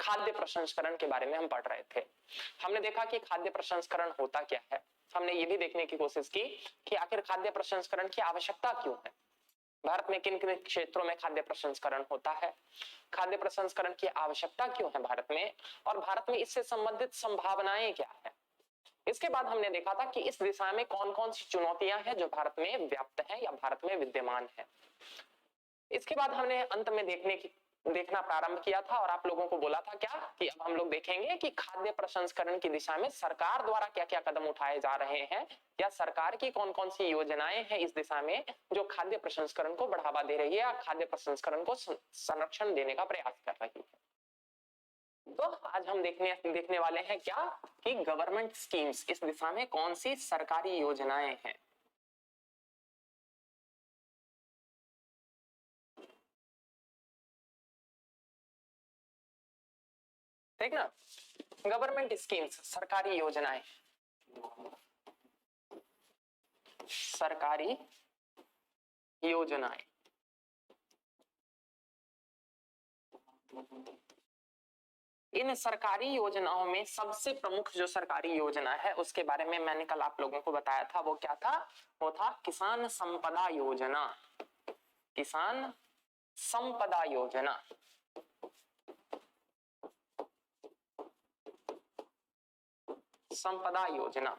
खाद्य प्रसंस्करण के बारे में हम पढ़ रहे थे। हमने देखा कि खाद्य प्रसंस्करण होता क्या है। हमने ये भी देखने की कोशिश की कि आखिर खाद्य प्रसंस्करण की आवश्यकता क्यों है, भारत में किन किन क्षेत्रों में खाद्य प्रसंस्करण होता है, खाद्य प्रसंस्करण की आवश्यकता क्यों है भारत में, और भारत में इससे संबंधित संभावनाएं क्या है। इसके बाद हमने देखा था कि इस दिशा में कौन कौन सी चुनौतियां हैं जो भारत में व्याप्त हैं या भारत में विद्यमान है। इसके बाद हमने अंत में देखना प्रारंभ किया था और आप लोगों को बोला था क्या कि अब हम लोग देखेंगे कि खाद्य प्रसंस्करण की दिशा में सरकार द्वारा क्या क्या कदम उठाए जा रहे हैं या सरकार की कौन कौन सी योजनाएं हैं इस दिशा में जो खाद्य प्रसंस्करण को बढ़ावा दे रही है या खाद्य प्रसंस्करण को संरक्षण देने का प्रयास कर रही है। तो आज हम देखने वाले हैं क्या कि गवर्नमेंट स्कीम्स, इस दिशा में कौन सी सरकारी योजनाएं हैं। ठीक ना, गवर्नमेंट स्कीम्स, सरकारी योजनाएं, सरकारी योजनाएं। इन सरकारी योजनाओं में सबसे प्रमुख जो सरकारी योजना है उसके बारे में मैंने कल आप लोगों को बताया था, वो क्या था, वो था किसान संपदा योजना। किसान संपदा योजना। संपदा योजना,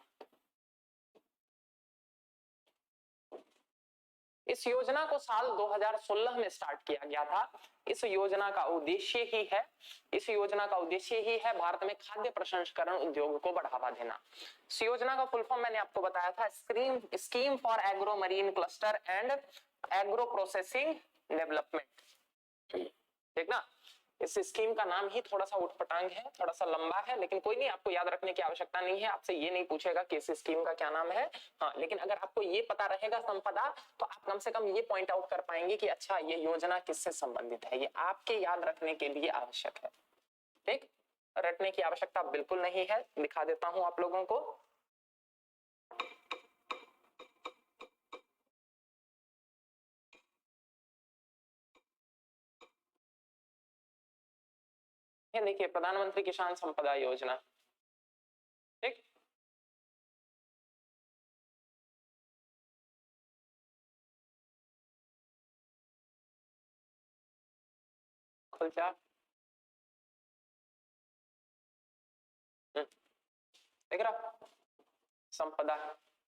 इस योजना को साल 2016 में स्टार्ट किया गया था। इस योजना का उद्देश्य ही है भारत में खाद्य प्रसंस्करण उद्योग को बढ़ावा देना। इस योजना का फुल फॉर्म मैंने आपको बताया था, scheme for agro marine cluster and agro processing development. ठीक ना, इस स्कीम का नाम ही थोड़ा सा उठपटांग है, थोड़ा सा लंबा है, लेकिन कोई नहीं, आपको याद रखने की आवश्यकता नहीं है। आपसे ये नहीं पूछेगा कि इस स्कीम का क्या नाम है। हाँ, लेकिन अगर आपको ये पता रहेगा संपदा, तो आप कम से कम ये पॉइंट आउट कर पाएंगे कि अच्छा ये योजना किससे संबंधित है। ये आपके याद रखने के लिए आवश्यक है। ठीक, रटने की आवश्यकता बिल्कुल नहीं है। दिखा देता हूं आप लोगों को। ये देखिए, प्रधानमंत्री किसान संपदा योजना। ठीक, खुल जा। देख रहा, संपदा,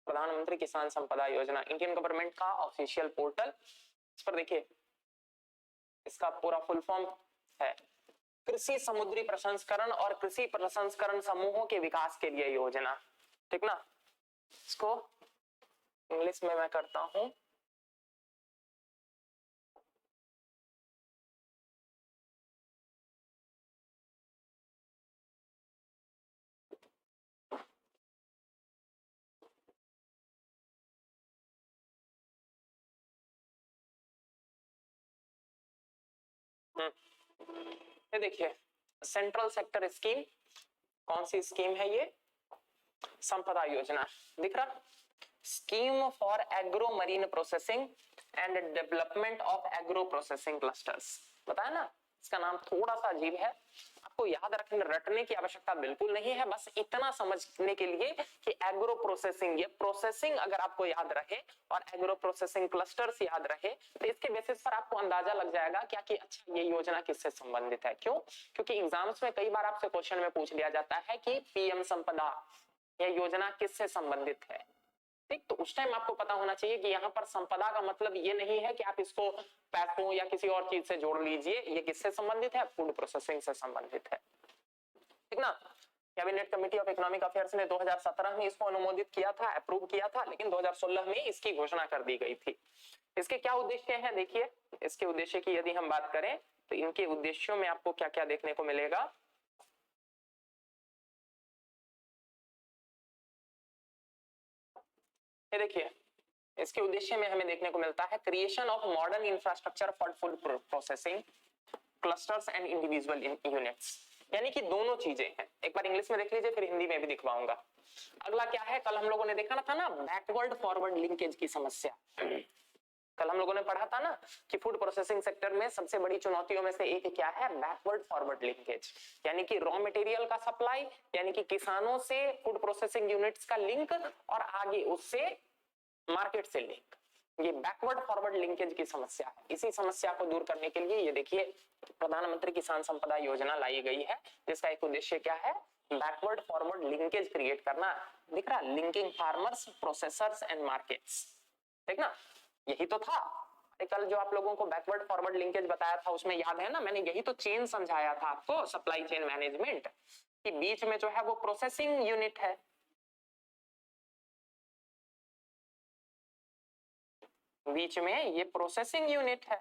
प्रधानमंत्री किसान संपदा योजना, इंडियन गवर्नमेंट का ऑफिशियल पोर्टल। इस पर देखिए, इसका पूरा फुल फॉर्म है कृषि समुद्री प्रसंस्करण और कृषि प्रसंस्करण समूहों के विकास के लिए योजना। ठीक ना, इसको इंग्लिश में मैं करता हूं। ये देखिए, सेंट्रल सेक्टर स्कीम, कौन सी स्कीम है ये, संपदा योजना। दिख रहा, scheme for agro marine processing and development of agro processing clusters. बताया ना, इसका नाम थोड़ा सा अजीब है, आपको याद रटने की आवश्यकता बिल्कुल नहीं है। बस इतना समझने के लिए कि एग्रो प्रोसेसिंग, ये प्रोसेसिंग अगर आपको याद रहे और एग्रो प्रोसेसिंग क्लस्टर्स याद रहे, तो इसके बेसिस पर आपको अंदाजा लग जाएगा क्या कि अच्छा ये योजना किससे संबंधित है। क्यों? क्योंकि एग्जाम्स में कई बार आपसे क्वेश्चन में पूछ लिया जाता है कि पीएम संपदा, यह योजना किससे संबंधित है। ठीक, तो उस टाइम आपको पता होना चाहिए कि यहाँ पर संपदा का मतलब ये नहीं है कि आप इसको पैसों या किसी और चीज से जोड़ लीजिए। ये किससे संबंधित है? फूड प्रोसेसिंग से संबंधित है। ठीक ना, cabinet committee of economic affairs ने 2017 में इसको अनुमोदित किया था, अप्रूव किया था, लेकिन 2016 में इसकी घोषणा कर दी गई थी। इसके क्या उद्देश्य हैं? देखिए, इसके उद्देश्य की यदि हम बात करें तो इनके उद्देश्यों में आपको क्या क्या देखने को मिलेगा। ये देखिए, इसके उद्देश्य में हमें देखने को मिलता है creation of modern infrastructure for food processing clusters and individual units. यानी कि दोनों चीजें हैं। एक बार इंग्लिश में देख लीजिए, फिर हिंदी में भी दिखवाऊंगा। अगला क्या है, कल हम लोगों ने देखा ना था ना, बैकवर्ड फॉरवर्ड लिंकेज की समस्या। कल हम लोगों ने पढ़ा था ना कि फूड प्रोसेसिंग सेक्टर में सबसे बड़ी चुनौतियों में से एक क्या है, बैकवर्ड फॉरवर्ड लिंकेज, यानी कि रॉ मटेरियल का सप्लाई, यानी कि किसानों से फूड प्रोसेसिंग यूनिट्स का लिंक और आगे उससे मार्केट से लिंक, ये बैकवर्ड फॉरवर्ड लिंकेज की समस्या है। इसी समस्या को दूर करने के लिए ये देखिए प्रधानमंत्री किसान संपदा योजना लाई गई है, जिसका एक उद्देश्य क्या है, बैकवर्ड फॉरवर्ड लिंकेज क्रिएट करना। दिख रहा, linking farmers, processors and markets, ठीक ना, यही तो था। कल जो आप लोगों को बैकवर्ड फॉरवर्ड लिंकेज बताया था उसमें याद है ना, मैंने यही तो चेन समझाया था आपको, सप्लाई चेन मैनेजमेंट, कि बीच में जो है वो प्रोसेसिंग यूनिट है, बीच में ये प्रोसेसिंग यूनिट है,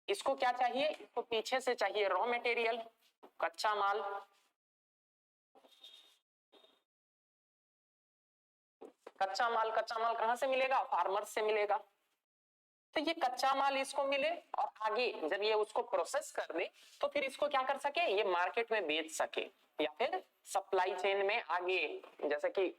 इसको क्या चाहिए, इसको पीछे से चाहिए रॉ मटेरियल, कच्चा माल, कच्चा माल, कच्चा माल कहां से मिलेगा, फार्मर्स से मिलेगा। तो ये कच्चा माल इसको मिले और आगे जब ये उसको प्रोसेस कर दे तो फिर इसको क्या कर सके, ये मार्केट में बेच सके, या फिर सप्लाई चेन में आगे, जैसे कि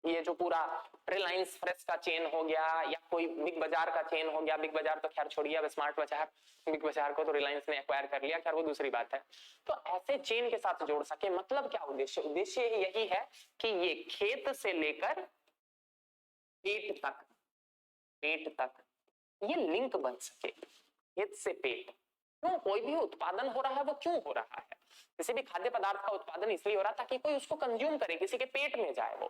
ये जो पूरा रिलायंस फ्रेश का चेन हो गया या कोई बिग बाजार का चेन हो गया, बिग बाजार तो खैर छोड़िए, अब स्मार्ट बाजार, बिग बाजार को तो रिलायंस ने एक्वायर कर लिया, खैर वो दूसरी बात है। तो ऐसे चेन के साथ जोड़ सके, मतलब क्या उद्देश्य, उद्देश्य यही है कि ये खेत से लेकर पेट तक, पेट तक ये लिंक बन सके, खेत से पेट। क्यों, कोई भी उत्पादन हो रहा है वो क्यों हो रहा है, किसी भी खाद्य पदार्थ का उत्पादन इसलिए हो रहा है ताकि कोई उसको कंज्यूम करे, किसी के पेट में जाए वो,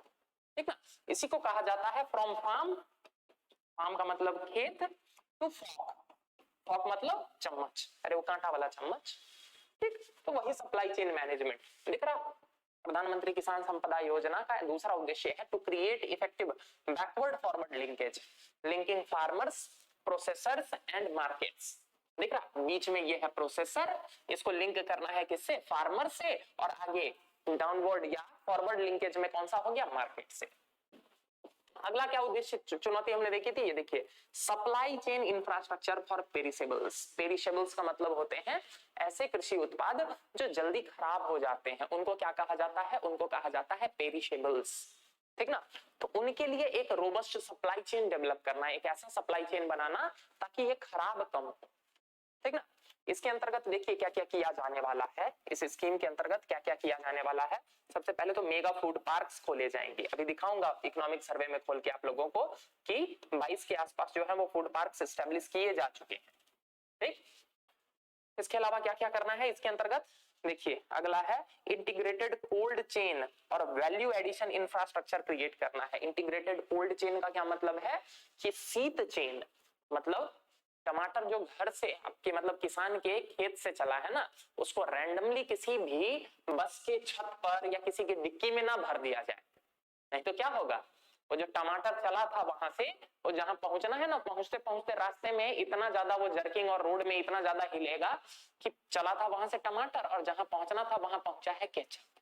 ठीक ना। इसी को कहा जाता है फ्रॉम फार्म, फार्म का मतलब खेत, टू फॉक, फॉक मतलब चम्मच, अरे वो कांटा वाला चम्मच, ठीक। तो वही सप्लाई चेन मैनेजमेंट दिख रहा। प्रधानमंत्री किसान संपदा योजना का दूसरा उद्देश्य है to create effective backward forward linkage, linking farmers, processors and markets. दिख रहा, बीच में ये है प्रोसेसर, इसको लिंक करना है किससे, फार्मर से, और आगे डाउनवर्ड या फॉरवर्ड लिंकेज में कौन सा हो गया, मार्केट से। अगला क्या उद्देश्य, चुनौती हमने देखी थी, ये देखिए सप्लाई चेन इंफ्रास्ट्रक्चर फॉर पेरिसेबल्स। पेरिसेबल्स का मतलब होते हैं ऐसे कृषि उत्पाद जो जल्दी खराब हो जाते हैं, उनको क्या कहा जाता है, उनको कहा जाता है पेरिसेबल्स, ठीक ना। तो उनके लिए एक रोबस्ट सप्लाई चेन डेवलप करना, एक ऐसा सप्लाई चेन बनाना ताकि ये खराब कम हो, ठीक ना। इसके अंतर्गत देखिए क्या क्या किया जाने वाला है, इस स्कीम के अंतर्गत क्या क्या किया जाने वाला है। सबसे पहले तो मेगा फूड पार्क्स खोले जाएंगे, अभी दिखाऊंगा इकोनॉमिक सर्वे में खोल के आप लोगों को कि 22 के आसपास जो है वो फूड पार्क्स एस्टेब्लिश किए जा चुके हैं, ठीक। इसके अलावा क्या क्या करना है इसके अंतर्गत, देखिए अगला है इंटीग्रेटेड कोल्ड चेन और वैल्यू एडिशन इंफ्रास्ट्रक्चर क्रिएट करना है। इंटीग्रेटेड कोल्ड चेन का क्या मतलब है कि शीत चेन, मतलब टमाटर जो घर से आपके मतलब किसान के खेत से चला है ना, उसको रैंडमली किसी भी बस के छत पर या किसी की डिक्की में ना भर दिया जाए, नहीं तो क्या होगा, वो जो टमाटर चला था वहां से वो जहां पहुंचना है ना, पहुंचते पहुंचते रास्ते में इतना ज्यादा वो जर्किंग और रोड में इतना ज्यादा हिलेगा कि चला था वहां से टमाटर और जहां पहुंचना था वहां पहुंचा है केचप,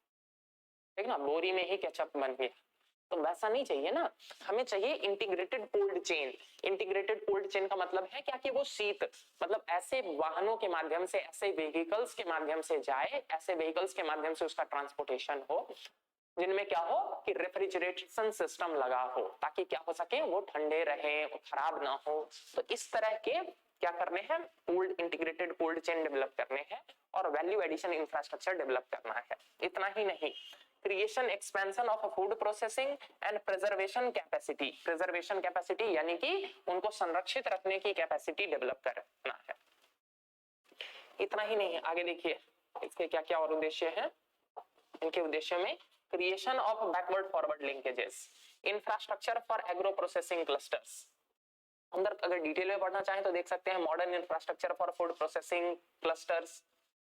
ठीक ना, बोरी में ही केचप बन गया। तो वैसा नहीं चाहिए ना, हमें चाहिए integrated cold chain. Integrated cold chain का मतलब है क्या कि वो शीत, मतलब ऐसे वाहनों के माध्यम से, ऐसे व्हीकल्स के माध्यम से जाए, ऐसे व्हीकल्स के माध्यम से उसका ट्रांसपोर्टेशन हो जिनमें क्या हो कि रेफ्रिजरेशन सिस्टम लगा हो, ताकि क्या हो सके वो ठंडे रहे, खराब ना हो। तो इस तरह के क्या करने हैं, cold integrated cold chain develop करने हैं और वैल्यू एडिशन इंफ्रास्ट्रक्चर डेवलप करना है। इतना ही नहीं, creation expansion of food processing and preservation capacity, preservation capacity यानी कि उनको संरक्षित रखने की कैपेसिटी डेवलप करना है। इतना ही नहीं, आगे देखिए इसके क्या क्या और उद्देश्य हैं। इनके उद्देश्य में creation of backward forward linkages, infrastructure for agro processing clusters. अंदर अगर डिटेल में पढ़ना चाहें तो देख सकते हैं, modern infrastructure for food processing clusters,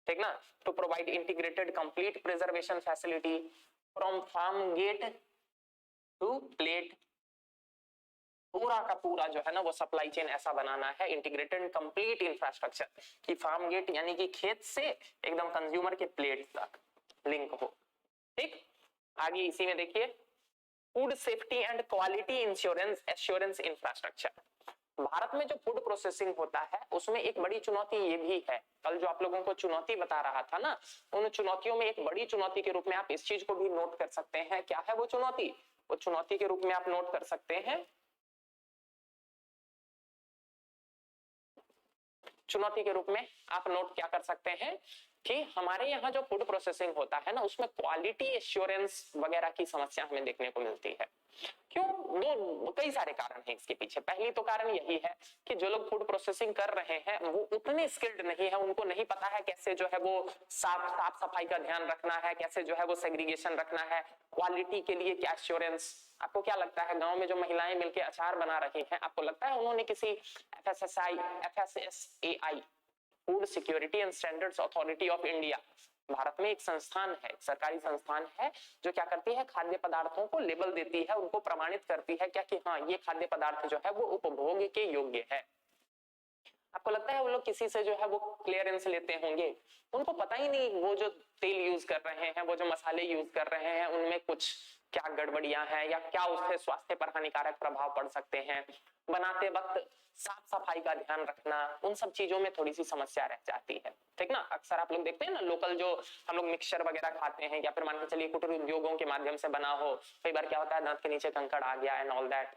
ठीक ना, to provide integrated complete preservation facility from farm gate to plate. पूरा का पूरा जो है ना वो सप्लाई चेन ऐसा बनाना है, इंटीग्रेटेड कंप्लीट इंफ्रास्ट्रक्चर कि फार्म गेट यानी कि खेत से एकदम कंज्यूमर के प्लेट तक लिंक हो, ठीक। आगे इसी में देखिए food safety and quality insurance assurance infrastructure. Bharat में जो फूड प्रोसेसिंग होता है उसमें एक बड़ी चुनौती ये भी है, कल जो आप लोगों को चुनौती बता रहा था ना, उन चुनौतियों में एक बड़ी चुनौती के रूप में आप इस चीज को भी नोट कर सकते हैं। क्या है वो चुनौती, वो चुनौती के रूप में आप नोट कर सकते हैं चुनौती के रूप में आप नोट क्या कर सकते हैं कि हमारे यहाँ जो फूड प्रोसेसिंग होता है ना, उसमें क्वालिटी एश्योरेंस वगैरह की समस्या हमें देखने को मिलती है। क्यों? दो कई सारे कारण हैं इसके पीछे। पहली तो कारण यही है कि जो लोग फूड प्रोसेसिंग कर रहे हैं वो उतने स्किल्ड नहीं है, उनको नहीं पता है कैसे जो है वो साफ सफाई का ध्यान रखना है, कैसे जो है वो सेग्रीगेशन रखना है, क्वालिटी के लिए क्या एश्योरेंस। आपको क्या लगता है गांव में जो महिलाएं मिलकर अचार बना रही हैं, आपको लगता है उन्होंने किसी FSSAI food security and standards authority of India, Bharat में एक संस्थान है, सरकारी संस्थान है, जो क्या करती है, खाद्य पदार्थों को लेबल देती है, उनको प्रमाणित करती है क्या कि हाँ ये खाद्य पदार्थ जो है वो उपभोग के योग्य है। आपको लगता है वो लोग किसी से जो है वो क्लियरेंस लेते होंगे? उनको पता ही नहीं वो जो तेल यूज कर रहे हैं, वो जो मसाले यूज कर रहे हैं, उनमें कुछ क्या गड़बड़ियां हैं या क्या उससे स्वास्थ्य पर हानिकारक प्रभाव पड़ सकते हैं। बनाते वक्त साफ सफाई का ध्यान रखना, उन सब चीजों में थोड़ी सी समस्या रह जाती है, ठीक ना। अक्सर आप लोग देखते हैं ना, लोकल जो हम लोग मिक्सचर वगैरह खाते हैं या फिर मान के चलिए कुटीर उद्योगों के माध्यम से बना हो, कई बार क्या होता है दांत के नीचे कंकड़ आ गया एंड ऑल दैट।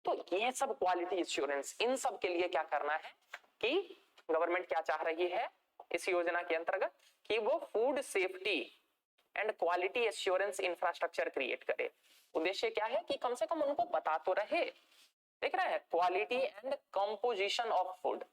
तो ये सब क्वालिटी एश्योरेंस, इन सब के लिए क्या करना है कि गवर्नमेंट क्या चाह रही है इस योजना के अंतर्गत कि वो food safety and quality assurance infrastructure create करे। उद्देश्य क्या है कि कम से कम उनको पता तो रहे, देख रहे हैं, quality and composition of food.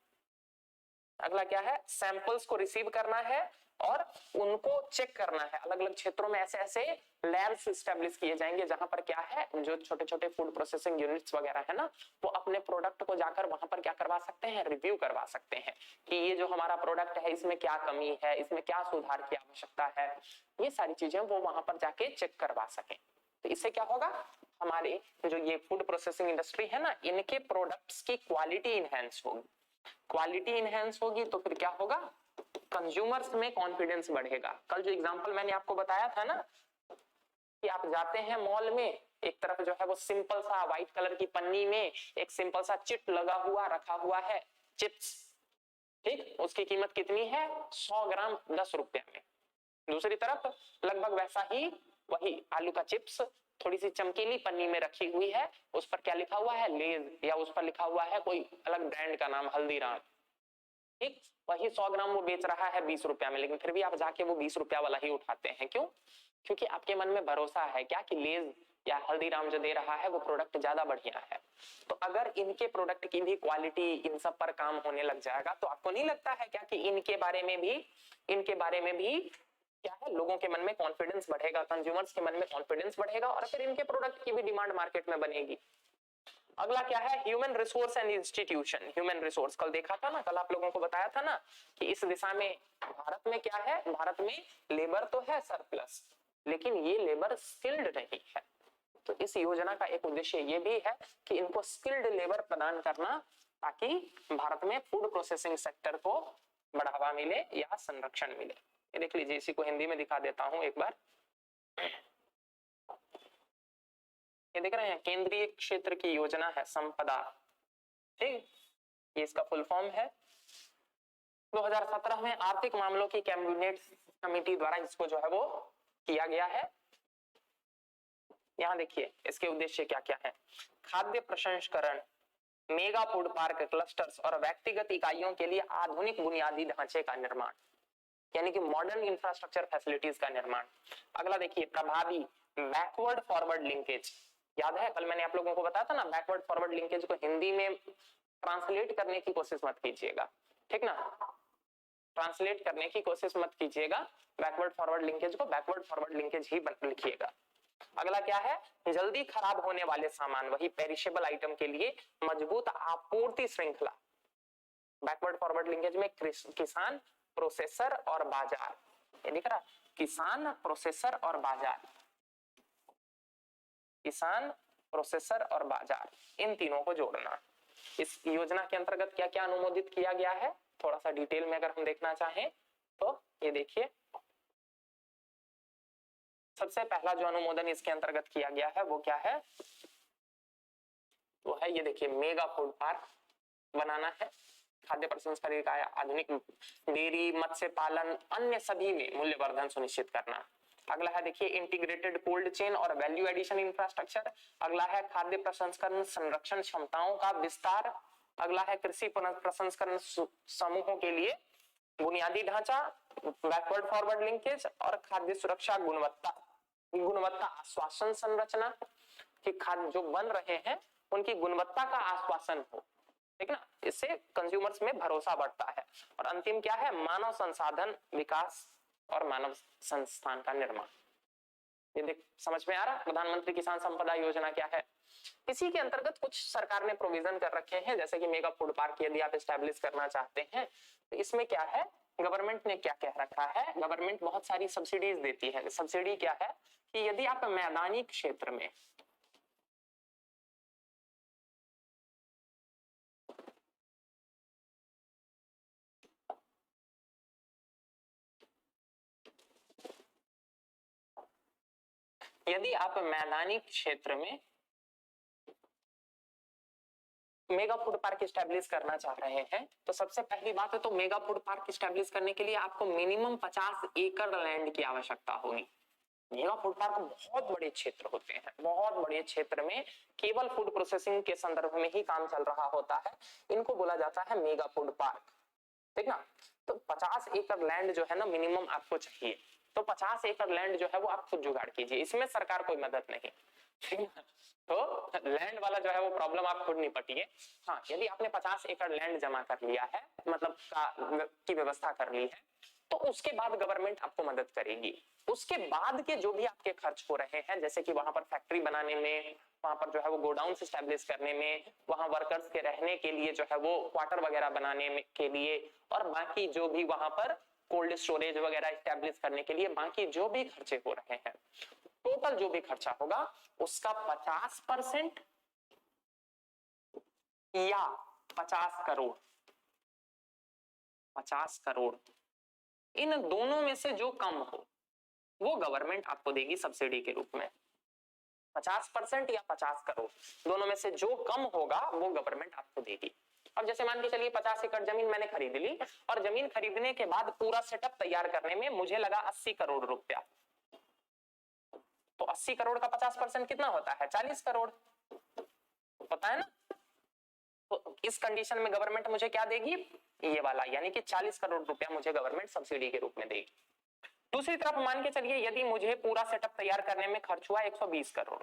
अगला क्या है, सैंपल्स को रिसीव करना है और उनको चेक करना है। अलग अलग क्षेत्रों में ऐसे ऐसे लैब्स एस्टेब्लिश किए जाएंगे जहां पर क्या है, जो छोटे छोटे फूड प्रोसेसिंग यूनिट्स वगैरह है ना, वो अपने प्रोडक्ट को जाकर वहां पर क्या करवा सकते हैं, रिव्यू करवा सकते हैं कि ये जो हमारा प्रोडक्ट है इसमें क्या कमी है, इसमें क्या सुधार की आवश्यकता है, ये सारी चीजें वो वहां पर जाके चेक करवा सके। तो इससे क्या होगा, हमारे जो ये फूड प्रोसेसिंग इंडस्ट्री है ना, इनके प्रोडक्ट्स की क्वालिटी इनहेंस होगी। क्वालिटी इनहेंस होगी तो फिर क्या होगा, कंज्यूमर्स में कॉन्फिडेंस बढ़ेगा। कल जो एग्जांपल मैंने आपको बताया था ना कि आप जाते हैं मॉल में, एक तरफ जो है वो सिंपल सा व्हाइट कलर की पन्नी में एक सिंपल सा चिट लगा हुआ रखा हुआ है, चिप्स, ठीक, उसकी कीमत कितनी है, 100 ग्राम 10 रुपए में। दूसरी तरफ लगभग वैसा ही वही आलू का चिप्स थोड़ी सी चमकीली पन्नी में रखी हुई है, उस पर क्या लिखा हुआ है, लेज, या उस पर लिखा हुआ है कोई अलग ब्रांड का नाम, हल्दीराम, ठीक। वही 100 ग्राम वो बेच रहा है 20 रुपया में, लेकिन फिर भी आप जाके वो 20 रुपया वाला ही उठाते हैं। क्यों? क्योंकि आपके मन में भरोसा है क्या कि लेज या हल्दीराम जो दे रहा है वो प्रोडक्ट ज्यादा बढ़िया है। तो अगर इनके प्रोडक्ट की भी क्वालिटी इन सब पर काम होने लग जाएगा तो आपको नहीं लगता है क्या कि इनके बारे में भी क्या है, लोगों के मन में कॉन्फिडेंस बढ़ेगा, कंज्यूमर्स के मन में कॉन्फिडेंस बढ़ेगा और फिर इनके प्रोडक्ट की भी डिमांड मार्केट में बनेगी। अगला क्या है, human resource and institution. Human resource कल देखा था ना, कल आप लोगों को बताया था ना कि इस दिशा में भारत में क्या है, भारत में लेबर तो है सरप्लस, लेकिन ये लेबर स्किल्ड नहीं है। तो इस योजना का एक उद्देश्य ये भी है कि इनको स्किल्ड लेबर प्रदान करना, ताकि भारत में फूड प्रोसेसिंग सेक्टर को बढ़ावा मिले या संरक्षण मिले। ये देख लीजिए, इसी को हिंदी में दिखा देता हूं एक बार। ये देख रहे हैं, केंद्रीय क्षेत्र की योजना है संपदा, ठीक, ये इसका फुल फॉर्म है। 2017 में आर्थिक मामलों की कैबिनेट कमेटी द्वारा इसको जो है वो किया गया है। यहाँ देखिए इसके उद्देश्य क्या क्या है, खाद्य प्रसंस्करण, मेगा फूड पार्क, क्लस्टर्स और व्यक्तिगत इकाइयों के लिए आधुनिक बुनियादी ढांचे का निर्माण, यानी कि मॉडर्न इंफ्रास्ट्रक्चर फैसिलिटीज का निर्माण। अगला देखिए, प्रभावी बैकवर्ड फॉरवर्ड लिंकेज। याद है कल मैंने आप लोगों को बताया था ना, बैकवर्ड फॉरवर्ड लिंकेज को हिंदी में ट्रांसलेट करने की कोशिश मत कीजिएगा, ठीक ना, ट्रांसलेट करने की कोशिश मत कीजिएगा, बैकवर्ड फॉरवर्ड लिंकेज को बैकवर्ड फॉरवर्ड लिंकेज ही लिखिएगा। अगला क्या है, जल्दी खराब होने वाले सामान, वही पेरिशेबल आइटम के लिए मजबूत आपूर्ति श्रृंखला। बैकवर्ड फॉरवर्ड लिंकेज में किसान, प्रोसेसर और बाजार, ये दिख रहा, किसान, प्रोसेसर और बाजार, किसान, प्रोसेसर और बाजार, इन तीनों को जोड़ना। इस योजना के अंतर्गत क्या क्या अनुमोदित किया गया है, थोड़ा सा डिटेल में अगर हम देखना चाहें तो ये देखिए, सबसे पहला जो अनुमोदन इसके अंतर्गत किया गया है वो क्या है, वो है ये देखिए, मेगा फूड पार्क बनाना है, खाद्य प्रसंस्करण इकाई, आधुनिक डेयरी, मत्स्य पालन, अन्य सभी में मूल्यवर्धन सुनिश्चित करना। अगला है देखिए, इंटीग्रेटेड कोल्ड चेन और वैल्यू एडिशन इंफ्रास्ट्रक्चर। अगला है खाद्य प्रसंस्करण संरक्षण क्षमताओं का विस्तार, अगला है कृषि प्रसंस्करण समूहों के लिए बुनियादी ढांचा, बैकवर्ड फॉरवर्ड लिंकेज और खाद्य सुरक्षा गुणवत्ता आश्वासन संरचना, कि खाद्य जो बन रहे हैं उनकी गुणवत्ता का आश्वासन हो, ठीक ना, इससे कंज्यूमर्स में भरोसा बढ़ता है। और अंतिम क्या है, मानव संसाधन विकास और मानव संस्थान का निर्माण। ये देख समझ में आ रहा, प्रधानमंत्री किसान संपदा योजना क्या है। इसी के अंतर्गत कुछ सरकार ने प्रोविजन कर रखे हैं, जैसे कि मेगा फूड पार्क यदि आप एस्टेब्लिश करना चाहते हैं तो इसमें क्या है, गवर्नमेंट ने क्या कह रखा है, गवर्नमेंट बहुत सारी सब्सिडीज देती है। सब्सिडी क्या है कि यदि आप मैदानी क्षेत्र में मेगा फूड पार्क स्टैब्लिश करना चाह रहे हैं तो सबसे पहली बात है तो मेगा फूड पार्क स्टैब्लिश करने के लिए आपको मिनिमम 50 एकड़ लैंड की आवश्यकता होगी। मेगा फूड पार्क बहुत बड़े क्षेत्र होते हैं, बहुत बड़े क्षेत्र में केवल फूड प्रोसेसिंग के संदर्भ में ही काम चल रहा होता है, इनको बोला जाता है मेगा फूड पार्क, ठीक ना। तो 50 एकड़ लैंड जो है ना मिनिमम आपको चाहिए, तो 50 एकड़ लैंड जो है वो आप खुद जुगाड़ कीजिए, इसमें सरकार कोई मदद नहीं, ठीक ना। तो लैंड वाला जो है वो प्रॉब्लम आप खुद निपटिए। हाँ, यदि आपने 50 एकड़ लैंड जमा कर लिया है, मतलब की व्यवस्था कर ली है, तो उसके बाद गवर्नमेंट आपको मदद करेगी। उसके बाद के जो भी आपके खर्च हो रहे हैं, जैसे कि वहां पर फैक्ट्री बनाने में, वहां पर जो है वो गोडाउन एस्टैब्लिश करने में, वहां वर्कर्स के रहने के लिए जो है वो क्वार्टर वगैरह बनाने में के लिए, और बाकी जो भी वहां पर कोल्ड स्टोरेज वगैरह एस्टैब्लिश करने के लिए बाकी जो भी खर्चे हो रहे हैं, टोटल जो भी खर्चा होगा उसका 50% या 50 करोड़, 50 करोड़ इन दोनों में से जो कम हो वो गवर्नमेंट आपको देगी सब्सिडी के रूप में। 50% या 50 करोड़ दोनों में से जो कम होगा वो गवर्नमेंट आपको देगी। अब जैसे मान के चलिए 50 एकड़ जमीन मैंने खरीद ली, और जमीन खरीदने के बाद पूरा सेटअप तैयार करने में मुझे लगा 80 करोड़ रुपया, तो 80 करोड़ का 50% कितना होता है, 40 करोड़, पता है ना। तो इस कंडीशन में गवर्नमेंट मुझे क्या देगी, ये वाला, यानी कि 40 करोड़ रुपया मुझे गवर्नमेंट सब्सिडी के रूप में देगी। दूसरी तरफ मान के चलिए यदि मुझे पूरा सेटअप तैयार करने में खर्च हुआ 120 करोड़,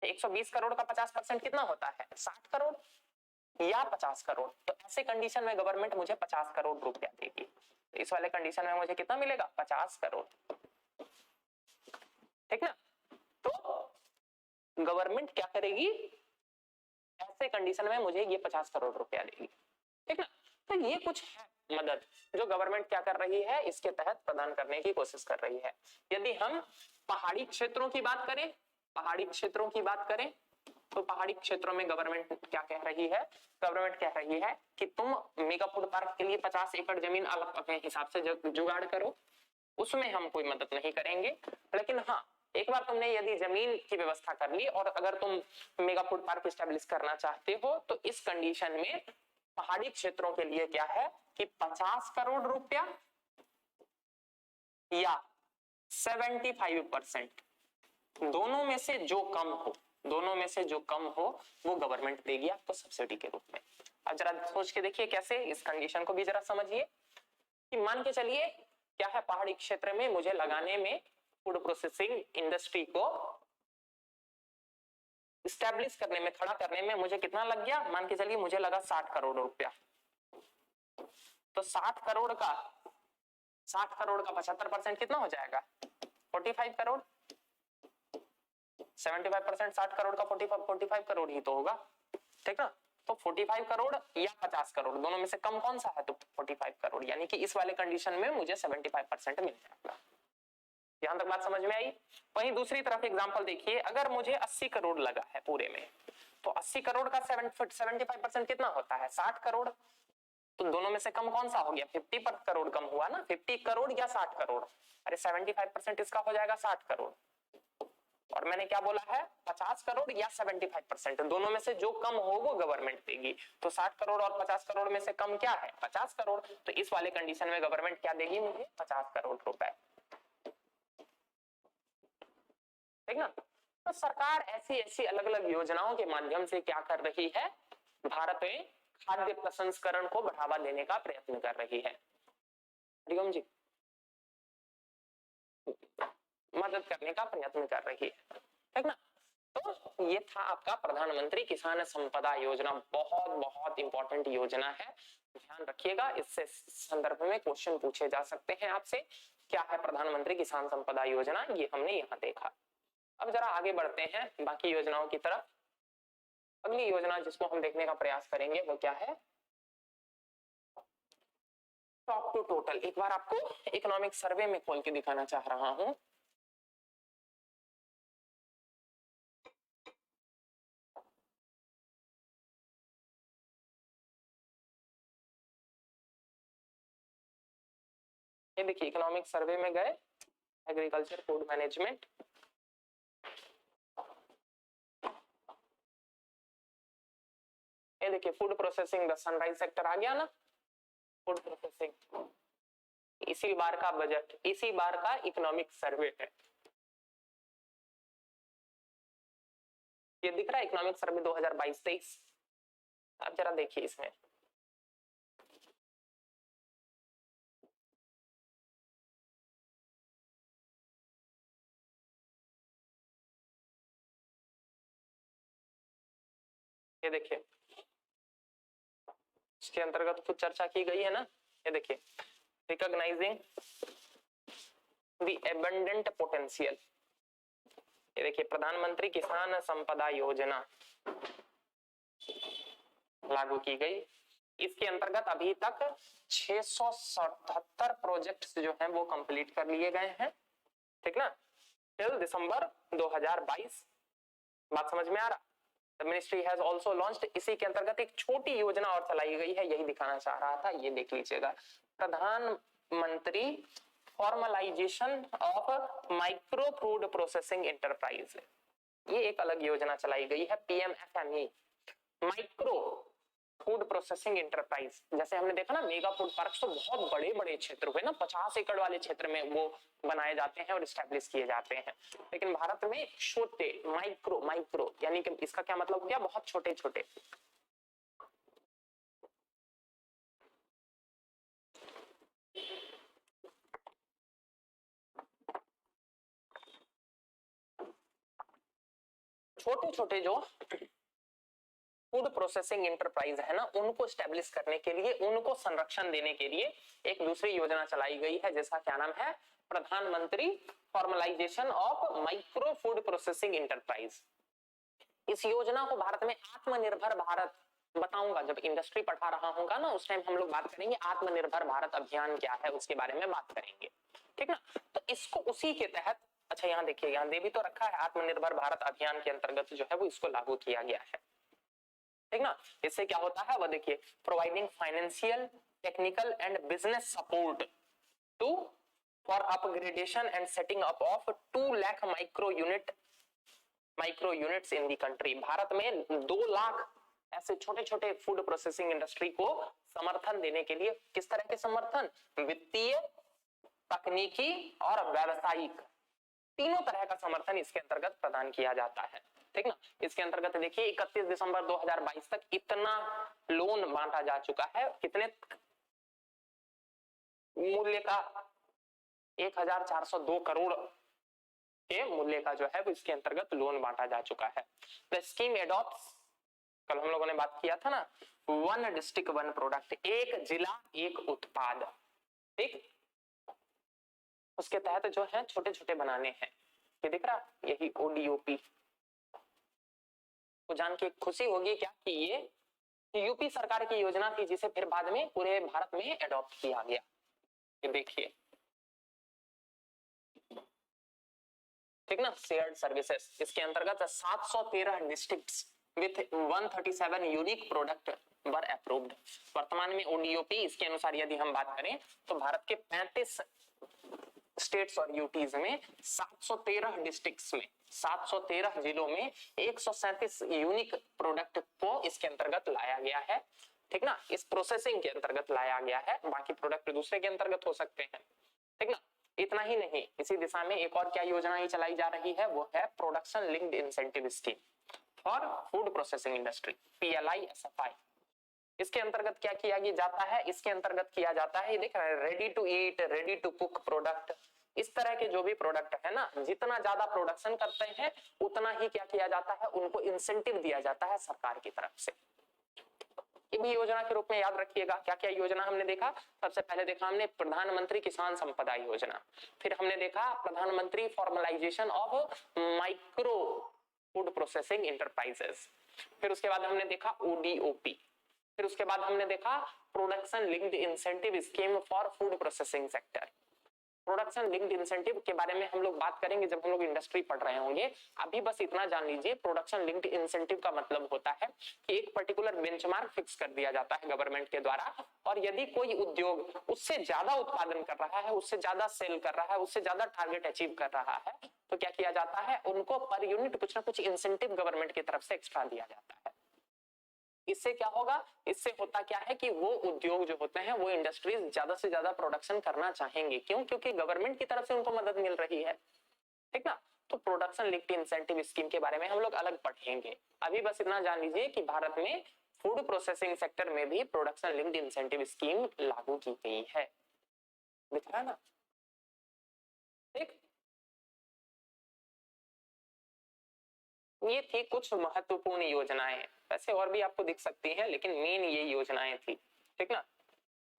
120 करोड़ का 50% कितना होता है, 60 करोड़ या 50 करोड़, तो ऐसे कंडीशन में गवर्नमेंट मुझे 50 करोड़ रुपया देगी। तो इस वाले कंडीशन में मुझे कितना मिलेगा, 50 करोड़, ठीक ना। तो गवर्नमेंट क्या करेगी, ऐसे कंडीशन में मुझे ये 50 करोड़ रुपया देगी, ठीक ना। तो ये कुछ है मदद जो गवर्नमेंट क्या कर रही है, इसके तहत प्रदान करने की कोशिश कर रही है। यदि हम पहाड़ी क्षेत्रों की बात करें, पहाड़ी क्षेत्रों की बात करें तो पहाड़ी क्षेत्रों में गवर्नमेंट क्या कह रही है, गवर्नमेंट कह रही है कि तुम मेगा फूड पार्क के लिए 50 एकड़ जमीन अलग अपने हिसाब से जुगाड़ करो, उसमें हम कोई मदद नहीं करेंगे। लेकिन हाँ, एक बार तुमने यदि जमीन की व्यवस्था कर ली और अगर तुम मेगा फूड पार्क एस्टेब्लिश करना चाहते हो तो इस कंडीशन में पहाड़ी क्षेत्रों के लिए क्या है कि 50 करोड़ रुपया या 75%, दोनों में से जो कम हो, दोनों में से जो कम हो वो गवर्नमेंट देगी आपको सब्सिडी के रूप में। अब जरा सोच के देखिए कैसे, इस कंडीशन को भी जरा समझिए कि मान के चलिए क्या है, पहाड़ी क्षेत्र में मुझे लगाने में, फूड प्रोसेसिंग इंडस्ट्री को स्टैब्लिश करने में, खड़ा करने में मुझे कितना लग गया, मान के चलिए मुझे लगा 60 करोड़ रुपया। तो 60 करोड़ का 75% कितना हो जाएगा, 45 करोड़। 75% 60 करोड़ का 45 करोड़ ही तो होगा, ठीक ना। तो 45 करोड़ या 50 करोड़ दोनों में से कम कौन सा है, तो 45 करोड़, यानी कि इस वाले कंडीशन में मुझे 75% मिल जाएगा। यहां तक बात समझ में आई। वहीं दूसरी तरफ एग्जांपल देखिए, अगर मुझे 80 करोड़ लगा है पूरे में, तो 80 करोड़ का 75% कितना होता है, 60 करोड़। तो दोनों में से कम कौन सा हो गया, 50 करोड़ कम हुआ ना, 50 करोड़ या 60 करोड़, अरे 75% इसका हो जाएगा 60 करोड़। और मैंने क्या बोला है, 50 करोड़ या 75%, दोनों में से जो कम हो वो गवर्नमेंट देगी। तो 60 करोड़ और 50 करोड़ में से कम क्या है, 50 करोड़। तो इस वाले कंडीशन में गवर्नमेंट क्या देगी मुझे, 50 करोड़ रुपए, ठीक ना। तो सरकार ऐसी ऐसी अलग अलग योजनाओं के माध्यम से क्या कर रही है, भारत में खाद्य प्रसंस्करण को बढ़ावा देने का प्रयत्न कर रही है। हरिओम जी, मदद करने का प्रयत्न कर रही है, ठीक ना। तो ये था आपका प्रधानमंत्री किसान संपदा योजना, बहुत बहुत इंपॉर्टेंट योजना है, ध्यान रखिएगा। इससे संदर्भ में क्वेश्चन पूछे जा सकते हैं आपसे। क्या है प्रधानमंत्री किसान संपदा योजना, ये हमने यहाँ देखा। अब जरा आगे बढ़ते हैं बाकी योजनाओं की तरफ। अगली योजना जिसको हम देखने का प्रयास करेंगे वो क्या है, टॉप टू टोटल। एक बार आपको इकोनॉमिक सर्वे में खोल के दिखाना चाह रहा हूं। ये देखिए इकोनॉमिक सर्वे में गए, एग्रीकल्चर फूड मैनेजमेंट, ये देखिए food processing the sunrise sector आ गया ना, फूड प्रोसेसिंग। इसी बार का बजट, इसी बार का इकोनॉमिक सर्वे है। ये दिख रहा है इकोनॉमिक सर्वे 2022-23। अब जरा देखिए इसमें ये देखिए इसके अंतर्गत कुछ चर्चा की गई है ना। ये देखिए रिकॉग्नाइजिंग द एबंडेंट पोटेंशियल, ये देखिए प्रधानमंत्री किसान संपदा योजना लागू की गई। इसके अंतर्गत अभी तक 677 प्रोजेक्ट्स जो हैं वो कंप्लीट कर लिए गए हैं, ठीक ना, टिल दिसंबर 2022। बात समझ में आ रहा। The ministry has also launched, इसी के अंतर्गत एक छोटी योजना और चलाई गई है, यही दिखाना चाह रहा था। ये देख लीजिएगा, प्रधानमंत्री formalisation of micro food processing enterprise, ये एक अलग योजना चलाई गई है, PMFME, micro food processing enterprise. जैसे हमने देखा ना मेगा फूड पार्क तो बहुत बड़े बड़े क्षेत्र हुए ना, 50 एकड़ वाले क्षेत्र में वो बनाए जाते हैं और स्टैब्लिश किए जाते हैं। लेकिन भारत में छोटे माइक्रो, माइक्रो यानी कि इसका क्या मतलब हो गया, बहुत छोटे छोटे। छोटे छोटे जो फूड प्रोसेसिंग एंटरप्राइज है ना, उनको स्टैब्लिश करने के लिए, उनको संरक्षण देने के लिए एक दूसरी योजना चलाई गई है जिसका क्या नाम है, प्रधानमंत्री formalisation of micro food processing enterprise. इस योजना को भारत में आत्मनिर्भर भारत, बताऊंगा जब इंडस्ट्री पढ़ा रहा होगा ना उस टाइम हम लोग बात करेंगे आत्मनिर्भर भारत अभियान क्या है, उसके बारे में बात करेंगे, ठीक ना। तो इसको उसी के तहत, अच्छा यहाँ देखिए, यहाँ दे भी तो रखा है, आत्मनिर्भर भारत अभियान के अंतर्गत जो है वो इसको लागू किया गया है, ठीक ना। इससे क्या होता है वह देखिए, providing financial, technical and business support to for upgradation and setting up of 2 lakh micro units in the country. Bharat में 2 लाख ऐसे छोटे छोटे फूड प्रोसेसिंग इंडस्ट्री को समर्थन देने के लिए, किस तरह के समर्थन, वित्तीय, तकनीकी और व्यावसायिक, तीनों तरह का समर्थन इसके अंतर्गत प्रदान किया जाता है, ठीक ना। इसके अंतर्गत देखिए 31 दिसंबर 2022 तक इतना लोन बांटा जा चुका है, कितने मूल्य का, 1402 करोड़ के मूल्य का जो है वो इसके अंतर्गत लोन बांटा जा चुका है। द स्कीम एडॉप्ट्स, कल हम लोगों ने बात किया था ना, 1 डिस्ट्रिक्ट 1 प्रोडक्ट, एक जिला एक उत्पाद, ठीक। उसके तहत जो है छोटे छोटे बनाने हैं, ये दिख रहा, यही ODOP को जान के खुशी होगी क्या कि ये यूपी सरकार की योजना थी जिसे फिर बाद में पूरे भारत में एडॉप्ट किया गया। ये देखिए, ठीक ना, शेयर्ड सर्विसेज, इसके अंतर्गत 713 districts with 137 unique product were approved. वर्तमान में ODOP, इसके अनुसार यदि हम बात करें तो भारत के 35 स्टेट्स और यूटीज में 713 डिस्ट्रिक्ट्स में, 713 जिलों में 137 यूनिक प्रोडक्ट को इसके अंतर्गत लाया गया है, ठीक ना, इस प्रोसेसिंग के अंतर्गत लाया गया है। बाकी प्रोडक्ट दूसरे के अंतर्गत हो सकते हैं, ठीक ना। इतना ही नहीं, इसी दिशा में एक और क्या योजना ही चलाई जा रही है, वो है production linked incentive scheme for food processing industry, PLI SFI। इसके अंतर्गत क्या किया जाता है, इसके अंतर्गत किया जाता है, ये देख रहे हैं, ready to eat, ready to cook product, इस तरह के जो भी प्रोडक्ट है ना, जितना ज्यादा प्रोडक्शन करते हैं उतना ही क्या किया जाता है, उनको इंसेंटिव दिया जाता है सरकार की तरफ से। ये भी योजना के रूप में याद रखिएगा। क्या क्या योजना हमने देखा, सबसे पहले देखा हमने प्रधानमंत्री किसान संपदा योजना, फिर हमने देखा प्रधानमंत्री formalisation of micro food processing enterprises, फिर उसके बाद हमने देखा ओडीओपी, फिर उसके बाद हमने देखा production linked incentive scheme for food processing sector. Production linked incentive के बारे में हम लोग बात करेंगे जब हम लोग इंडस्ट्री पढ़ रहे होंगे। अभी बस इतना जान लीजिए, प्रोडक्शन लिंक्ड इंसेंटिव का मतलब होता है कि एक पर्टिकुलर बेंचमार्क फिक्स कर दिया जाता है गवर्नमेंट के द्वारा, और यदि कोई उद्योग उससे ज्यादा उत्पादन कर रहा है, उससे ज्यादा सेल कर रहा है, उससे ज्यादा टारगेट अचीव कर रहा है, तो क्या किया जाता है, उनको पर यूनिट कुछ ना कुछ इंसेंटिव गवर्नमेंट की तरफ से एक्स्ट्रा दिया जाता है। इससे क्या होगा, इससे होता क्या है कि वो उद्योग जो होते हैं, वो इंडस्ट्रीज ज्यादा से ज्यादा प्रोडक्शन करना चाहेंगे। क्यों? क्योंकि गवर्नमेंट की तरफ से उनको मदद मिल रही है, ठीक ना। तो प्रोडक्शन लिंक्ड इंसेंटिव स्कीम के बारे में हम लोग अलग पढ़ेंगे। अभी बस इतना जान लीजिए कि भारत में फूड प्रोसेसिंग सेक्टर में भी प्रोडक्शन लिंक्ड इंसेंटिव स्कीम लागू की गई है। दिख रहा है ना, ठीक। ये थी कुछ महत्वपूर्ण योजनाएं, वैसे और भी आपको दिख सकती हैं, लेकिन मेन ये योजनाएं थी, ठीक ना,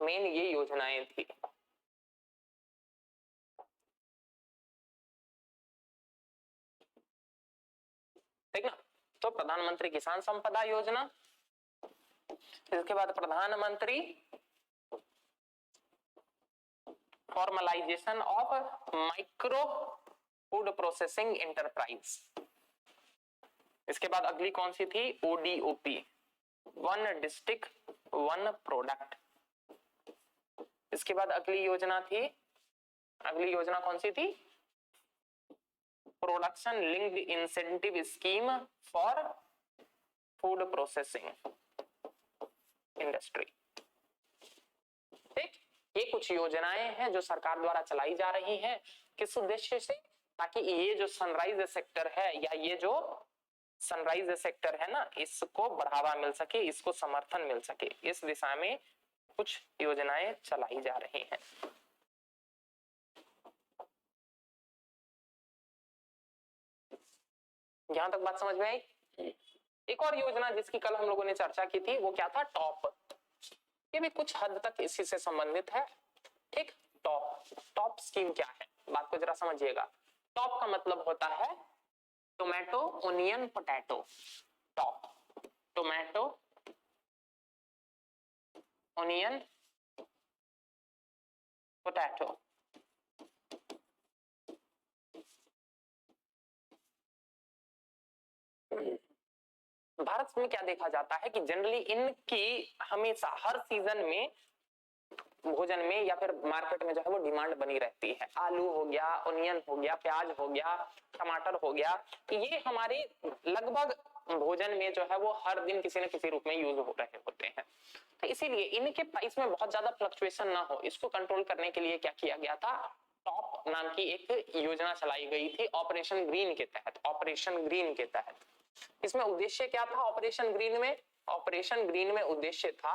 मेन ये योजनाएं थी। ठीक ना। तो प्रधानमंत्री किसान संपदा योजना, इसके बाद प्रधानमंत्री formalisation of micro food processing enterprise, इसके बाद अगली कौन सी थी, ODOP, one district one product. इसके बाद अगली योजना थी, अगली योजना कौन सी थी, production linked incentive scheme for food processing industry. ठीक, ये कुछ योजनाएं हैं जो सरकार द्वारा चलाई जा रही हैं, किस उद्देश्य से, ताकि ये जो सनराइज सेक्टर है, या ये जो सनराइज सेक्टर है ना, इसको बढ़ावा मिल सके, इसको समर्थन मिल सके, इस दिशा में कुछ योजनाएं चलाई जा रही हैं। यहां तक बात समझ में आई। एक और योजना जिसकी कल हम लोगों ने चर्चा की थी, वो क्या था, टॉप। ये भी कुछ हद तक इसी से संबंधित है, ठीक। टॉप, टॉप स्कीम क्या है, बात को जरा समझिएगा। टॉप का मतलब होता है tomato onion potato, top, tomato onion potato. Bharat में क्या देखा जाता है कि जनरली इनकी हमेशा हर सीजन में भोजन में या फिर मार्केट में जो है वो डिमांड बनी रहती है। आलू हो गया, ओनियन हो गया, प्याज हो गया, टमाटर हो गया, ये हमारे लगभग भोजन में जो है वो हर दिन किसी न किसी रूप में यूज हो रहे होते हैं। तो इसीलिए इनके प्राइस में बहुत ज्यादा फ्लक्चुएशन ना हो, इसको कंट्रोल करने के लिए क्या किया गया था, टॉप नाम की एक योजना चलाई गई थी ऑपरेशन ग्रीन के तहत, ऑपरेशन ग्रीन के तहत। इसमें उद्देश्य क्या था, ऑपरेशन ग्रीन में, ऑपरेशन ग्रीन में उद्देश्य था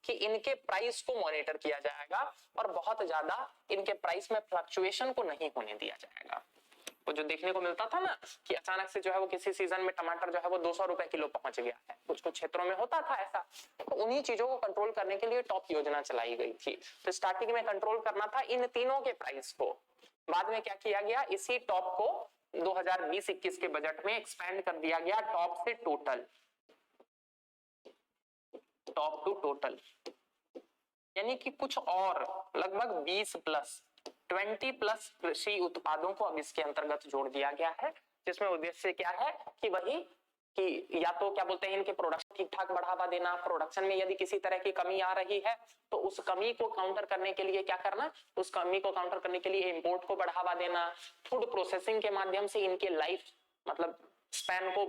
कि इनके प्राइस को मॉनिटर किया जाएगा और बहुत ज्यादा इनके प्राइस में फ्लक्चुएशन को नहीं होने दिया जाएगा। वो जो देखने को मिलता था ना कि अचानक से जो है वो किसी सीजन में टमाटर जो है वो 200 रुपए किलो पहुंच गया है, कुछ कुछ क्षेत्रों में होता था ऐसा, तो उन्हीं चीजों को कंट्रोल करने के लिए टॉप योजना चलाई गई थी। तो स्टार्टिंग में कंट्रोल करना था इन तीनों के प्राइस को, बाद में क्या किया गया, इसी टॉप को 2020-21 के बजट में एक्सपेंड कर दिया गया, टॉप से टोटल, टॉप टू टोटल, यानी कि कुछ और लगभग 20 प्लस कृषि उत्पादों को अब इसके अंतर्गत जोड़ दिया गया है, जिसमें उद्देश्य क्या है कि वही कि या तो क्या बोलते हैं, इनके प्रोडक्शन ठीक ठाक बढ़ावा देना, प्रोडक्शन में यदि किसी तरह की कमी आ रही है तो उस कमी को काउंटर करने के लिए क्या करना, उस कमी को काउंटर करने के लिए इंपोर्ट को बढ़ावा देना, फूड प्रोसेसिंग के माध्यम से इनके लाइफ मतलब स्पैन को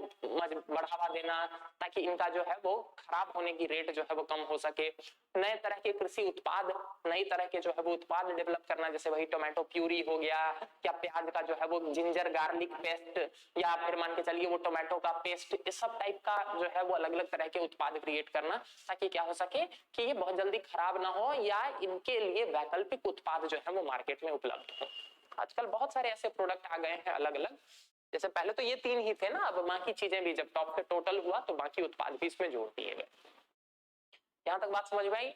बढ़ावा देना ताकि इनका जो है वो खराब होने की रेट जो है वो कम हो सके, नए तरह के कृषि उत्पाद, नई तरह के जो है वो उत्पाद डेवलप करना, जैसे वही टोमेटो प्यूरी हो गया, या प्याज का जो है वो जिंजर गार्लिक पेस्ट, या फिर मान के चलिए वो टोमेटो का पेस्ट, इस सब टाइप का जो है वो अलग अलग तरह के उत्पाद क्रिएट करना ताकि क्या हो सके कि ये बहुत जल्दी खराब ना हो या इनके लिए वैकल्पिक उत्पाद जो है वो मार्केट में उपलब्ध हो। आजकल बहुत सारे ऐसे प्रोडक्ट आ गए हैं अलग अलग, जैसे पहले तो ये 3 ही थे ना, अब बाकी चीजें भी जब टॉप पे टोटल हुआ तो बाकी उत्पाद भी इसमें जोड़ दिए गए। यहां तक बात समझ में आई?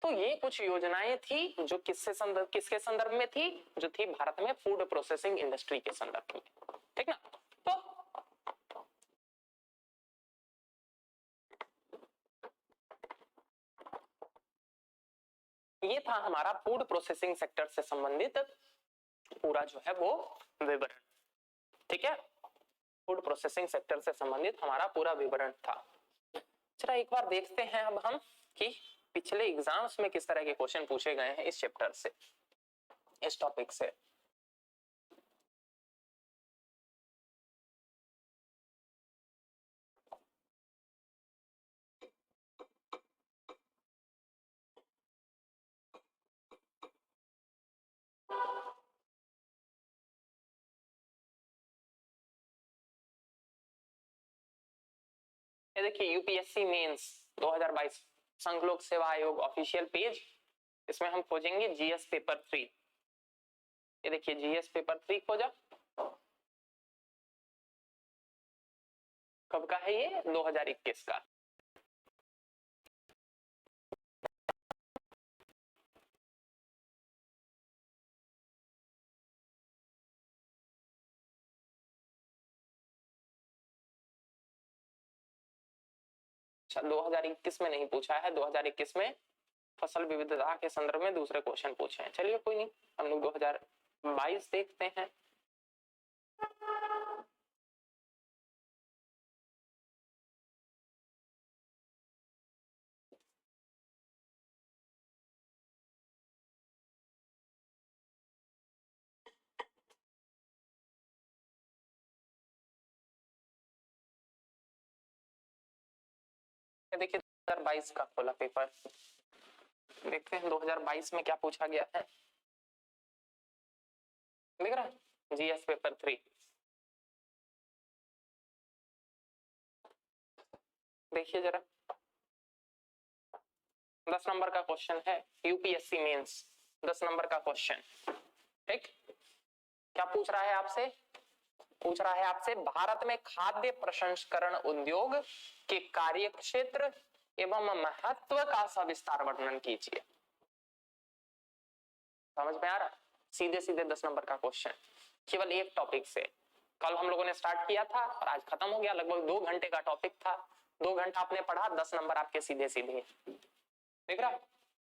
तो ये कुछ योजनाएं थी जो किसके संदर्भ में थी, जो थी भारत में फूड प्रोसेसिंग इंडस्ट्री के संदर्भ में, ठीक ना। तो ये था हमारा फूड प्रोसेसिंग सेक्टर से संबंधित पूरा जो है वो विवरण, ठीक है। फूड प्रोसेसिंग सेक्टर से संबंधित हमारा पूरा विवरण था। चला एक बार देखते हैं अब हम कि पिछले एग्जाम्स में किस तरह के क्वेश्चन पूछे गए हैं इस चैप्टर से, इस टॉपिक से। ये देखिए यूपीएससी मेंस 2022 संघ लोक सेवा आयोग ऑफिशियल पेज, इसमें हम खोजेंगे जीएस पेपर 3। ये देखिए जीएस पेपर 3 खोजा, कब का है ये? 2021 का। अच्छा 2021 में नहीं पूछा है, 2021 में फसल विविधता के संदर्भ में दूसरे क्वेश्चन पूछे हैं। चलिए कोई नहीं, हम लोग 2022 देखते हैं। देखिए 2022 का खोला पेपर, देखते हैं 2022 में क्या पूछा गया है। दिख रहा है जीएस पेपर 3, देखिए जरा 10 नंबर का क्वेश्चन है, यूपीएससी मेंस 10 नंबर का क्वेश्चन, ठीक। क्या पूछ रहा है आपसे? पूछ रहा है आपसे भारत में खाद्य प्रसंस्करण उद्योग के कार्य क्षेत्र एवं महत्व का सविस्तार वर्णन कीजिए। समझ में आ रहा? सीधे सीधे 10 नंबर का क्वेश्चन, केवल एक टॉपिक से। कल हम लोगों ने स्टार्ट किया था और आज खत्म हो गया, लगभग 2 घंटे का टॉपिक था, 2 घंटा आपने पढ़ा, 10 नंबर आपके सीधे सीधे। देख रहा?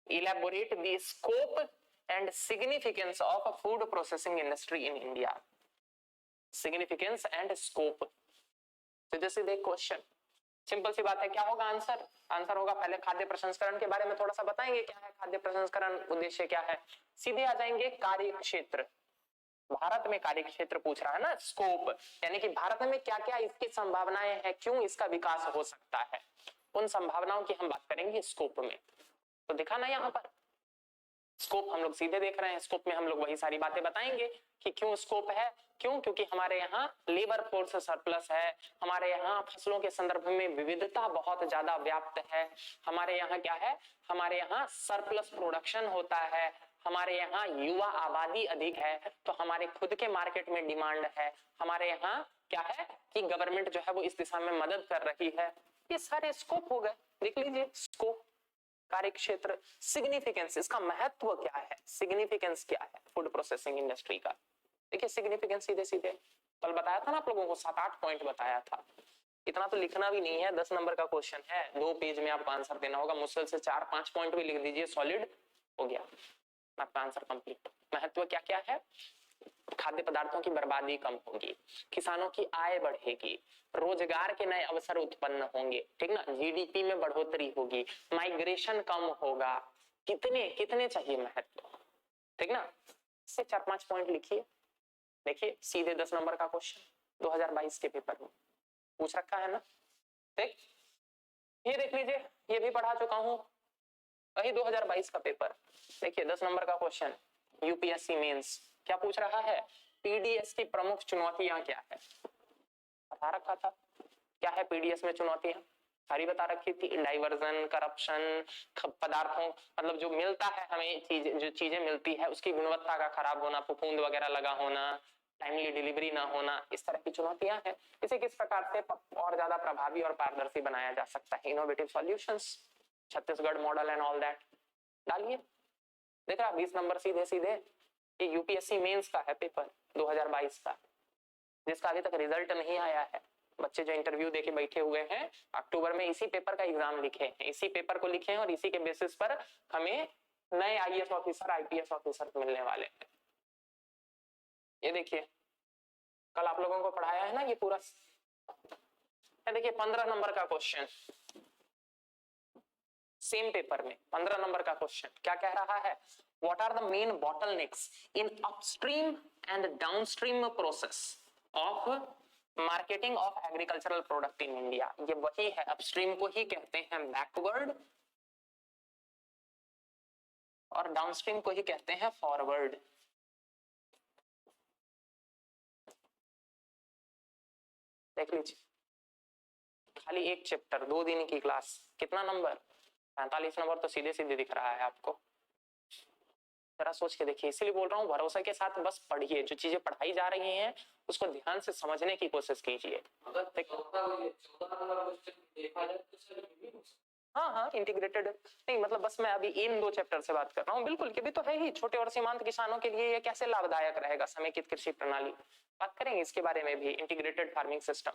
Elaborate the scope and significance of food processing industry in India. Significance and scope, सीधे सीधे क्वेश्चन, सिंपल सी बात है। क्या होगा आंसर? आंसर होगा, पहले खाद्य प्रसंस्करण के बारे में थोड़ा सा बताएंगे, क्या है खाद्य प्रसंस्करण, उद्देश्य क्या है। सीधे आ जाएंगे कार्य क्षेत्र, भारत में कार्य क्षेत्र पूछ रहा है ना, स्कोप, यानी कि भारत में क्या क्या इसकी संभावनाएं हैं, क्यों इसका विकास हो सकता है, उन संभावनाओं की हम बात करेंगे स्कोप में। तो दिखा ना यहाँ पर स्कोप हम लोग सीधे देख रहे हैं, स्कोप में हम लोग वही सारी बातें बताएंगे कि क्यों स्कोप है, क्यों, क्योंकि हमारे यहाँ लेबर फोर्स सरप्लस है, हमारे यहाँ फसलों के संदर्भ में विविधता बहुत ज्यादा व्याप्त है, हमारे यहाँ क्या है, हमारे यहाँ सरप्लस प्रोडक्शन होता है, हमारे यहाँ युवा आबादी अधिक है, तो हमारे खुद के मार्केट में डिमांड है, हमारे यहाँ क्या है कि गवर्नमेंट जो है वो इस दिशा में मदद कर रही है। ये सारे स्कोप हो गए, देख लीजिए स्कोप, कार्य क्षेत्र, सिग्निफिकेंस, इसका महत्व क्या है, सिग्निफिकेंस क्या है फूड प्रोसेसिंग इंडस्ट्री का। देखिए सिग्निफिकेंस सीधे सीधे कल बताया था ना आप लोगों को, 7-8 पॉइंट बताया था, इतना तो लिखना भी नहीं है, 10 नंबर का क्वेश्चन है, 2 पेज में आपको आंसर देना होगा, मुश्किल से 4-5 पॉइंट भी लिख दीजिए, सॉलिड हो गया आपका आंसर कंप्लीट। महत्व क्या क्या है? खाद्य पदार्थों की बर्बादी कम होगी, किसानों की आय बढ़ेगी, रोजगार के नए अवसर उत्पन्न होंगे, ठीक ना, जीडीपी में बढ़ोतरी होगी, माइग्रेशन कम होगा, कितने कितने चाहिए महत्व, ठीक ना। से 4-5 पॉइंट लिखिए, देखिए सीधे 10 नंबर का क्वेश्चन 2022 के पेपर में। पूछ रखा है ना। देख ये देख लीजिए, ये भी पढ़ा चुका हूं, वही 2022 का पेपर। देखिए 10 नंबर का क्वेश्चन, यूपीएससी मेंस क्या पूछ रहा है, पीडीएस की प्रमुख चुनौतियां क्या है, बता रखा था। क्या है पीडीएस में चुनौतियां, सारी बता रखी थी, डाइवर्जन, करप्शन, पदार्थों मतलब जो मिलता है हमें चीज, जो चीजें मिलती है उसकी गुणवत्ता का खराब होना, फफूंद वगैरह लगा होना, टाइमली डिलीवरी ना होना, इस तरह की चुनौतियां हैं। इसे किस प्रकार से और ज्यादा प्रभावी और पारदर्शी बनाया जा सकता है, innovative solutions, Chhattisgarh model and all that डालिए। देख रहा 20 नंबर सीधे सीधे, ये यूपीएससी मेंस का है पेपर 2022 का, जिसका अभी तक रिजल्ट नहीं आया है। बच्चे जो इंटरव्यू देके बैठे हुए हैं, अक्टूबर में इसी पेपर का एग्जाम लिखे हैं, इसी पेपर को लिखे हैं और इसी के बेसिस पर हमें नए आईएएस ऑफिसर, आईपीएस ऑफिसर मिलने वाले हैं। ये देखिए कल आप लोगों को पढ़ाया है ना ये पूरा। देखिए 15 नंबर का क्वेश्चन, सेम पेपर में 15 नंबर का क्वेश्चन क्या कह रहा है, what are the main bottlenecks in upstream and downstream process of marketing of agricultural product in India. ये वही है, अपस्ट्रीम को ही कहते हैं बैकवर्ड और डाउनस्ट्रीम को ही कहते हैं फॉरवर्ड। देख लीजिए खाली एक चैप्टर, 2 दिन की क्लास, कितना नंबर, 45 नंबर तो सीधे सीधे दिख रहा है आपको। जरा सोच के देखिए, इसीलिए बोल रहा हूँ भरोसे के साथ बस पढ़िए, जो चीजें पढ़ाई जा रही हैं उसको ध्यान से समझने की कोशिश कीजिए। हाँ हाँ इंटीग्रेटेड नहीं, मतलब बस मैं अभी इन 2 चैप्टर से बात कर रहा हूँ। बिल्कुल, भी तो है ही, छोटे और सीमांत किसानों के लिए ये कैसे लाभदायक रहेगा समेकित कृषि प्रणाली, बात करेंगे इसके बारे में भी, इंटीग्रेटेड फार्मिंग सिस्टम।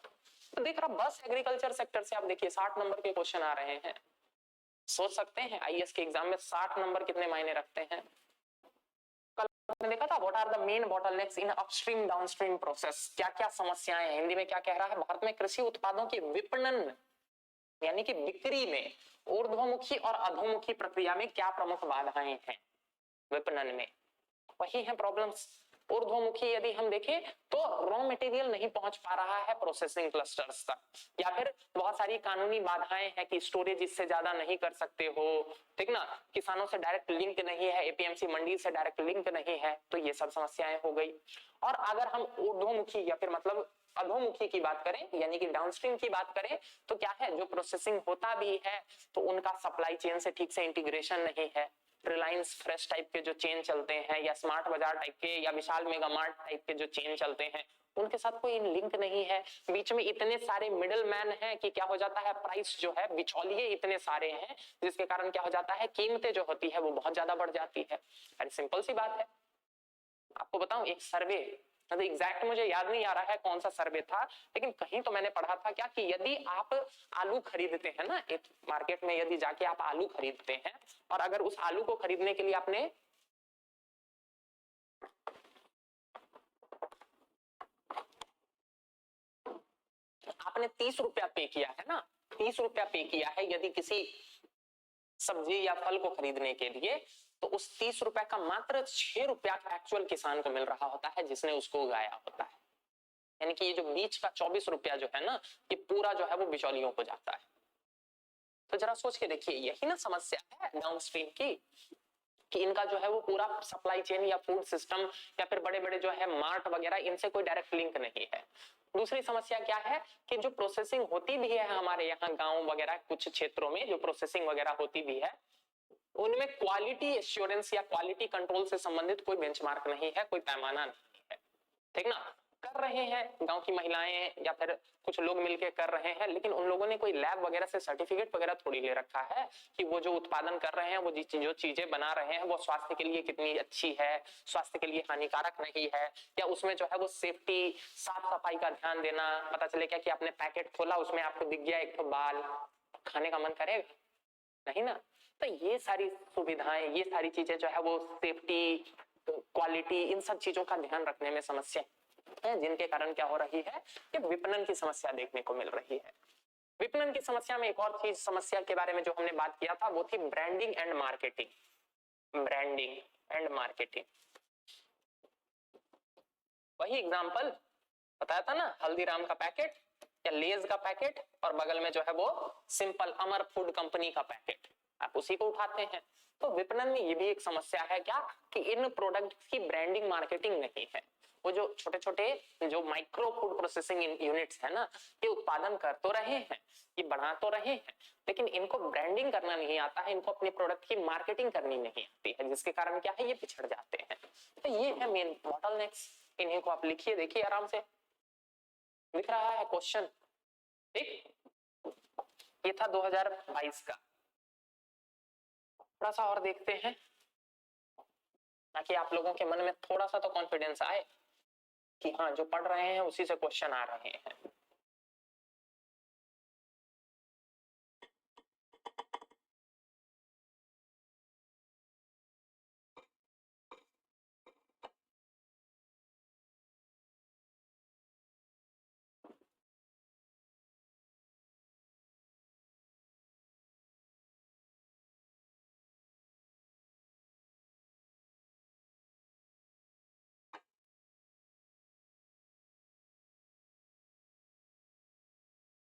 तो देख रहा बस एग्रीकल्चर सेक्टर से आप देखिए 60 नंबर के क्वेश्चन आ रहे हैं। सोच सकते हैं आईएएस के एग्जाम में 60 नंबर कितने मायने रखते हैं। कल आपने देखा था what are the main bottlenecks in upstream downstream process, क्या क्या समस्याएं हैं। हिंदी में क्या कह रहा है, भारत में कृषि उत्पादों की विपणन यानी कि बिक्री में ऊर्ध्वमुखी और अधोमुखी प्रक्रिया में क्या प्रमुख बाधाएं हैं विपणन में, वही है प्रॉब्लम्स। ऊर्ध्वमुखी यदि हम देखें तो रॉ मटेरियल नहीं पहुंच पा रहा है प्रोसेसिंग क्लस्टर्स तक, या फिर बहुत सारी कानूनी बाधाएं हैं कि स्टोरेज इससे ज्यादा नहीं कर सकते हो, ठीक ना, किसानों से डायरेक्ट लिंक नहीं है, एपीएमसी मंडी से डायरेक्ट लिंक नहीं है, तो ये सब समस्याएं हो गई। और अगर हम ऊर्ध्वमुखी या फिर मतलब अधोमुखी की बात करें यानी कि डाउनस्ट्रीम की बात करें तो क्या है, जो प्रोसेसिंग होता भी है तो उनका सप्लाई चेन से ठीक से इंटीग्रेशन नहीं है। रिलायंस फ्रेश टाइप के जो चेन चलते हैं या स्मार्ट बाजार टाइप के या विशाल मेगा मार्ट टाइप के जो चेन चलते हैं उनके साथ कोई लिंक नहीं है। बीच में इतने सारे मिडिल मैन हैं कि क्या हो जाता है, प्राइस जो है, बिचौलिए इतने सारे हैं जिसके कारण क्या हो जाता है, कीमतें जो होती है वो बहुत ज्यादा बढ़ जाती है। अरे सिंपल सी बात है, आपको बताऊं एक सर्वे, मतलब एग्जैक्ट मुझे याद नहीं आ रहा है कौन सा सर्वे था, लेकिन कहीं तो मैंने पढ़ा था क्या कि यदि आप आलू खरीदते हैं ना एक मार्केट में, यदि जाके आप आलू खरीदते हैं और अगर उस आलू को खरीदने के लिए आपने 30 रुपया पे किया है ना, 30 रुपया पे किया है यदि किसी सब्जी या फल को खरीदने के लिए, तो उस 30 रुपए का मात्र 6 रुपया एक्चुअल किसान को मिल रहा होता है जिसने उसको उगाया होता है। यानी कि ये जो बीच का 24 रुपया जो है ना, ये पूरा जो है वो बिचौलियों को जाता है। तो जरा सोच के देखिए, यही ना समस्या है डाउनस्ट्रीम की, कि इनका जो है वो पूरा सप्लाई चेन या फूड सिस्टम या फिर बड़े बड़े जो है मार्ट वगैरह, इनसे कोई डायरेक्ट लिंक नहीं है। दूसरी समस्या क्या है कि जो प्रोसेसिंग होती भी है हमारे यहाँ गांव वगैरह कुछ क्षेत्रों में जो प्रोसेसिंग वगैरह होती भी है, उनमें क्वालिटी एश्योरेंस या क्वालिटी कंट्रोल से संबंधित कोई बेंचमार्क नहीं है, कोई पैमाना नहीं है, ठीक ना। कर रहे हैं गांव की महिलाएं या फिर कुछ लोग मिलके कर रहे हैं, लेकिन उन लोगों ने कोई लैब वगैरह से सर्टिफिकेट वगैरह थोड़ी ले रखा है कि वो जो उत्पादन कर रहे हैं, वो जो चीजें बना रहे हैं वो स्वास्थ्य के लिए कितनी अच्छी है, स्वास्थ्य के लिए हानिकारक नहीं है, या उसमें जो है वो सेफ्टी साफ सफाई का ध्यान देना। पता चले क्या कि आपने पैकेट खोला, उसमें आपको दिख गया एक बाल, खाने का मन करेगा नहीं ना। तो ये सारी सुविधाएं, ये सारी चीजें जो है वो सेफ्टी, क्वालिटी, इन सब चीजों का ध्यान रखने में समस्या है, जिनके कारण क्या हो रही है कि विपणन की समस्या देखने को मिल रही है। विपणन की समस्या में एक और चीज समस्या के बारे में जो हमने बात किया था वो थी branding and marketing. Branding and marketing, वही एग्जांपल बताया था ना, हल्दीराम का पैकेट या लेज का पैकेट और बगल में जो है वो सिंपल अमर फूड कंपनी का पैकेट, आप उसी को उठाते हैं। तो विपणन में ये भी एक समस्या है क्या कि इन प्रोडक्ट की ब्रांडिंग मार्केटिंग नहीं है। वो जो छोटे छोटे जो माइक्रो फूड प्रोसेसिंग यूनिट्स है ना, ये उत्पादन कर तो रहे हैं, ये बढ़ा तो रहे हैं, लेकिन इनको ब्रांडिंग करना नहीं आता है, इनको अपने प्रोडक्ट की मार्केटिंग करनी नहीं आती है, जिसके कारण क्या है ये पिछड़ जाते हैं। तो ये है मेन बॉटलनेक्स, इन्हीं को आप लिखिए, देखिए आराम से दिख रहा है क्वेश्चन। ठीक, ये था 2022 का। थोड़ा सा और देखते हैं ताकि आप लोगों के मन में थोड़ा सा तो कॉन्फिडेंस आए कि हाँ जो पढ़ रहे हैं उसी से क्वेश्चन आ रहे हैं।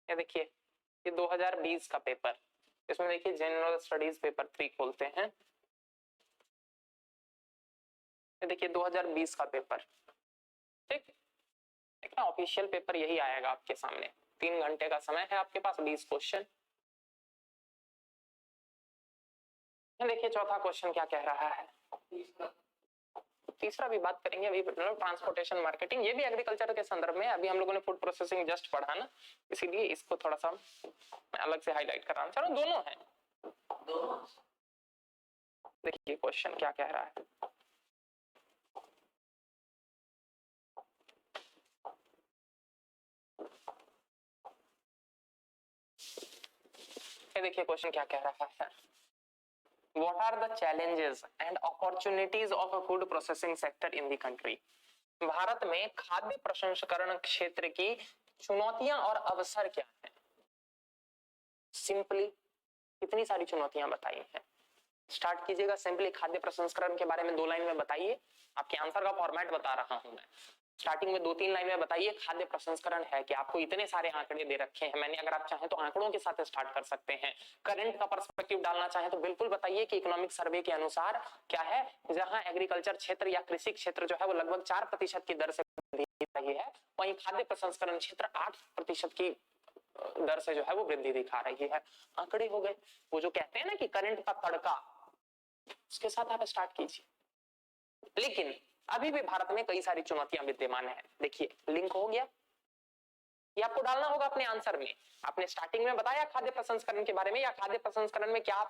ये देखिए, ये 2020 का पेपर, इसमें देखिए जनरल स्टडीज पेपर 3 खोलते हैं। ये देखिए 2020 का पेपर, ठीक है, ऑफिशियल पेपर यही आएगा आपके सामने। 3 घंटे का समय है आपके पास, 20 क्वेश्चन। देखिए चौथा क्वेश्चन क्या कह रहा है, तीसरा भी बात करेंगे अभी, ट्रांसपोर्टेशन मार्केटिंग, ये भी एग्रीकल्चर के संदर्भ में। अभी हम लोगों ने फूड प्रोसेसिंग जस्ट पढ़ा ना, इसीलिए इसको थोड़ा सा अलग से हाईलाइट कर रहा हूं। चलो दोनों है, दोनों। देखिए क्वेश्चन क्या कह रहा है, ये देखिए क्वेश्चन क्या कह रहा है, What are the challenges and opportunities of a food processing sector in the country? Bharat में खाद्य प्रसंस्करण क्षेत्र की चुनौतियां और अवसर क्या हैं? सिंपली कितनी सारी चुनौतियां बताई हैं। स्टार्ट कीजिएगा सिंपली खाद्य प्रसंस्करण के बारे में 2 लाइन में बताइए। आपके आंसर का फॉर्मेट बता रहा हूं मैं। स्टार्टिंग में 2-3 लाइन में बताइए खाद्य प्रसंस्करण है कि आपको इतने सारे आंकड़े दे रखे हैं मैंने, अगर आप चाहें तो आंकड़ों के साथ स्टार्ट कर सकते हैं। करंट का पर्सपेक्टिव डालना चाहें तो बिल्कुल बताइए कि इकोनॉमिक सर्वे के अनुसार क्या है, जहां एग्रीकल्चर क्षेत्र या कृषि क्षेत्र जो है वो लगभग 4% की दर से वृद्धि रही है, वहीं खाद्य प्रसंस्करण क्षेत्र 8% की दर से जो है वो वृद्धि दिखा रही है। आंकड़े हो गए। वो जो कहते हैं ना कि करंट का तड़का, उसके साथ आप स्टार्ट कीजिए। लेकिन अभी भी भारत में कई सारी चुनौतियां विद्यमान है। देखिए लिंक हो गया, ये आपको डालना होगा अपने आंसर में। आपने स्टार्टिंग में बताया खाद्य प्रसंस्करण के बारे में या खाद्य प्रसंस्करण में क्या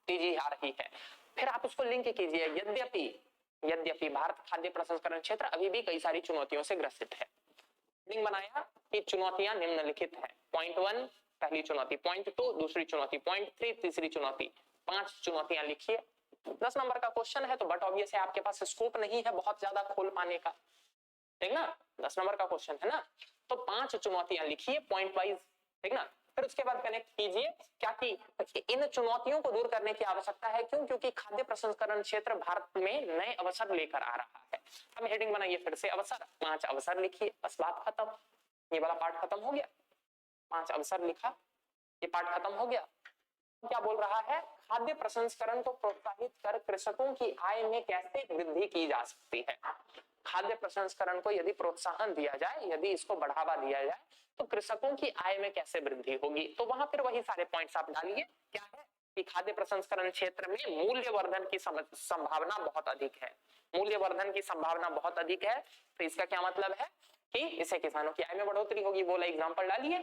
तेजी आ रही है, फिर आप उसको लिंक कीजिए। यद्यपि भारत खाद्य प्रसंस्करण क्षेत्र अभी भी कई सारी चुनौतियों से ग्रसित है। लिंक बनाया कि चुनौतियां निम्नलिखित है। पॉइंट 1 पहली चुनौती, पॉइंट 2 दूसरी चुनौती, पॉइंट 3 तीसरी चुनौती, 5 चुनौतियां लिखिए। 10 नंबर का क्वेश्चन है तो बट ऑब्वियस है आपके पास स्कोप नहीं है बहुत ज्यादा खोल पाने का, ठीक ना। 10 नंबर का क्वेश्चन है ना, तो 5 चुनौतियां लिखिए पॉइंट वाइज, ठीक ना। फिर उसके बाद कनेक्ट कीजिए क्या कि इन चुनौतियों को दूर करने की आवश्यकता है। क्यों? क्योंकि खाद्य प्रसंस्करण क्षेत्र भारत में नए अवसर लेकर आ रहा है। अब हेडिंग बनाइए फिर से, अवसर, 5 अवसर लिखिए, बस बात खत्म। ये वाला पार्ट खत्म हो गया, 5 अवसर लिखा, ये पार्ट खत्म हो गया। क्या बोल रहा है, खाद्य प्रसंस्करण को प्रोत्साहित कर कृषकों की आय में कैसे वृद्धि की जा सकती है। खाद्य प्रसंस्करण को यदि प्रोत्साहन दिया जाए, यदि इसको बढ़ावा दिया जाए तो कृषकों की आय में कैसे वृद्धि होगी। तो वहां फिर वही सारे पॉइंट्स आप डालिए। क्या है कि खाद्य प्रसंस्करण क्षेत्र में मूल्यवर्धन की संभावना बहुत अधिक है, मूल्यवर्धन की संभावना बहुत अधिक है। तो इसका क्या मतलब है कि इससे किसानों की आय में बढ़ोतरी होगी। बोला एग्जांपल डालिए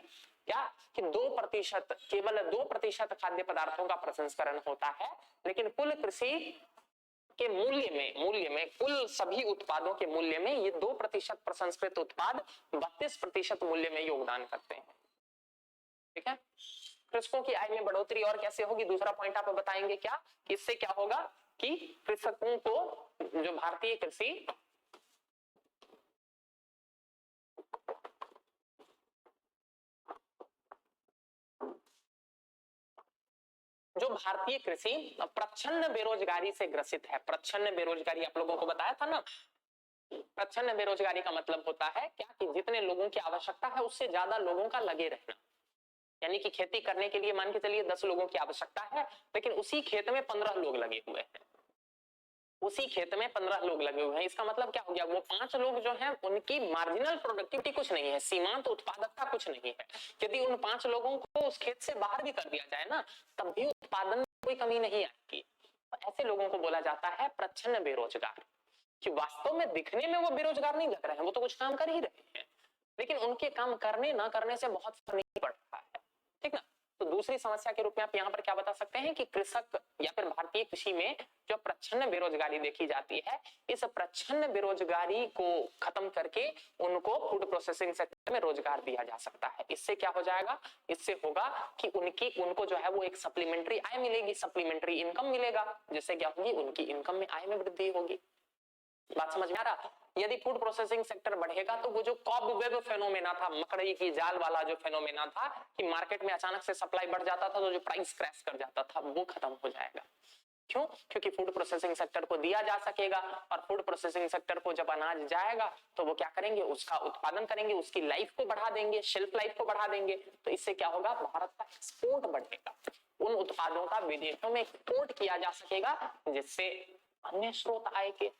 क्या कि 2%, केवल 2% खाद्य पदार्थों का प्रसंस्करण होता है, लेकिन कुल कृषि के मूल्य में कुल सभी उत्पादों के मूल्य में ये 2% प्रसंस्कृत उत्पाद 32% मूल्य में योगदान करते हैं। ठीक है, कृषकों की आय में बढ़ोतरी और कैसे होगी, दूसरा पॉइंट आप बताएंगे क्या, इससे क्या होगा कि कृषकों को, जो भारतीय कृषि जो भारतीय कृषि प्रच्छन्न बेरोजगारी से ग्रसित है। प्रच्छन्न बेरोजगारी आप लोगों को बताया था ना, प्रच्छन्न बेरोजगारी का मतलब होता है क्या कि जितने लोगों की आवश्यकता है उससे ज्यादा लोगों का लगे रहना। यानी कि खेती करने के लिए मान के चलिए 10 लोगों की आवश्यकता है, लेकिन उसी खेत में 15 लोग लगे हुए हैं, उसी खेत में 15 लोग लगे हुए हैं। इसका मतलब क्या हो गया, वो 5 लोग जो हैं उनकी मार्जिनल प्रोडक्टिविटी कुछ नहीं है, सीमांत उत्पादकता कुछ नहीं है। यदि उन 5 लोगों को उस खेत से बाहर भी कर दिया जाए ना, तब भी उत्पादन में कोई कमी नहीं आएगी। तो ऐसे लोगों को बोला जाता है प्रच्छन्न बेरोजगार, कि वास्तव में दिखने में वो बेरोजगार नहीं लग रहे हैं, वो तो कुछ काम कर ही रहे हैं, लेकिन उनके काम करने ना करने से बहुत फर्क नहीं पड़ रहा है। ठीक ना। तो दूसरी समस्या के रूप में आप यहाँ पर क्या बता सकते हैं कि कृषक या फिर भारतीय कृषि में जो प्रच्छन्न बेरोजगारी देखी जाती है, इस प्रच्छन्न बेरोजगारी को खत्म करके उनको फूड प्रोसेसिंग सेक्टर में रोजगार दिया जा सकता है। इससे क्या हो जाएगा, इससे होगा कि उनको जो है वो एक सप्लीमेंट्री आय मिलेगी, सप्लीमेंट्री इनकम मिलेगा, जिससे क्या होगी, उनकी इनकम में आय में वृद्धि होगी। बात समझ में आ रहा। यदि फूड प्रोसेसिंग सेक्टर बढ़ेगा तो वो जो कॉबवेब फेनोमेना था, मकड़ी की जाल वाला जो फेनोमेना था कि मार्केट में अचानक से सप्लाई बढ़ जाता था तो जो प्राइस क्रैश कर जाता था, वो खत्म हो जाएगा। क्यों? क्योंकि फूड प्रोसेसिंग सेक्टर को दिया जा सकेगा, और फूड प्रोसेसिंग सेक्टर को जब अनाज जाएगा तो वो क्या करेंगे, उसका उत्पादन करेंगे, उसकी लाइफ को बढ़ा देंगे, शेल्फ लाइफ को बढ़ा देंगे। तो इससे क्या होगा, भारत का एक्सपोर्ट बढ़ेगा, उन उत्पादों का विदेशों में एक्सपोर्ट किया जा सकेगा, जिससे अन्य स्रोत आय के।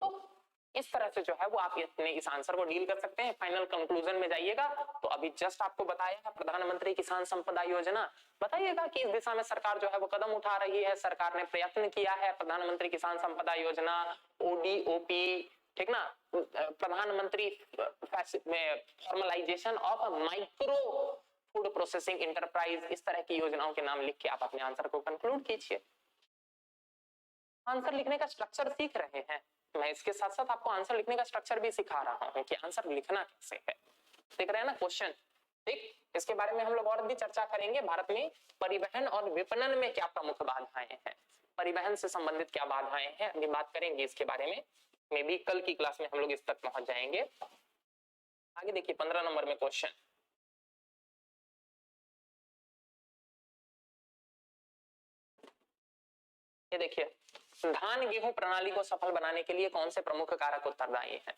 तो इस तरह से जो है वो आप अपने इस आंसर को डील कर सकते हैं। फाइनल कंक्लूजन में जाइएगा तो अभी जस्ट आपको बताया है प्रधानमंत्री किसान संपदा योजना, बताइएगा कि इस दिशा में सरकार जो है वो कदम उठा रही है, सरकार ने प्रयत्न किया है। प्रधानमंत्री किसान संपदा योजना, ओडीओपी, ठीक ना, प्रधानमंत्री formalisation of micro food processing enterprise, इस तरह की योजनाओं के नाम लिख के आप अपने आंसर को कंक्लूड कीजिए। आंसर लिखने का स्ट्रक्चर सीख रहे हैं, मैं इसके साथ साथ आपको आंसर लिखने का स्ट्रक्चर भी सिखा रहा हूं कि आंसर लिखना कैसे है। देख रहे हैं ना क्वेश्चन। ठीक, इसके बारे में हम लोग और भी चर्चा करेंगे। भारत में परिवहन और विपणन में क्या प्रमुख बाधाएं हैं, परिवहन से संबंधित क्या बाधाएं हैं, अभी बात करेंगे इसके बारे में। मे बी कल की क्लास में हम लोग इस तक पहुंच जाएंगे। आगे देखिए 15 नंबर में क्वेश्चन, ये देखिए, धान गेहूं प्रणाली को सफल बनाने के लिए कौन से प्रमुख कारक उत्तरदायी हैं,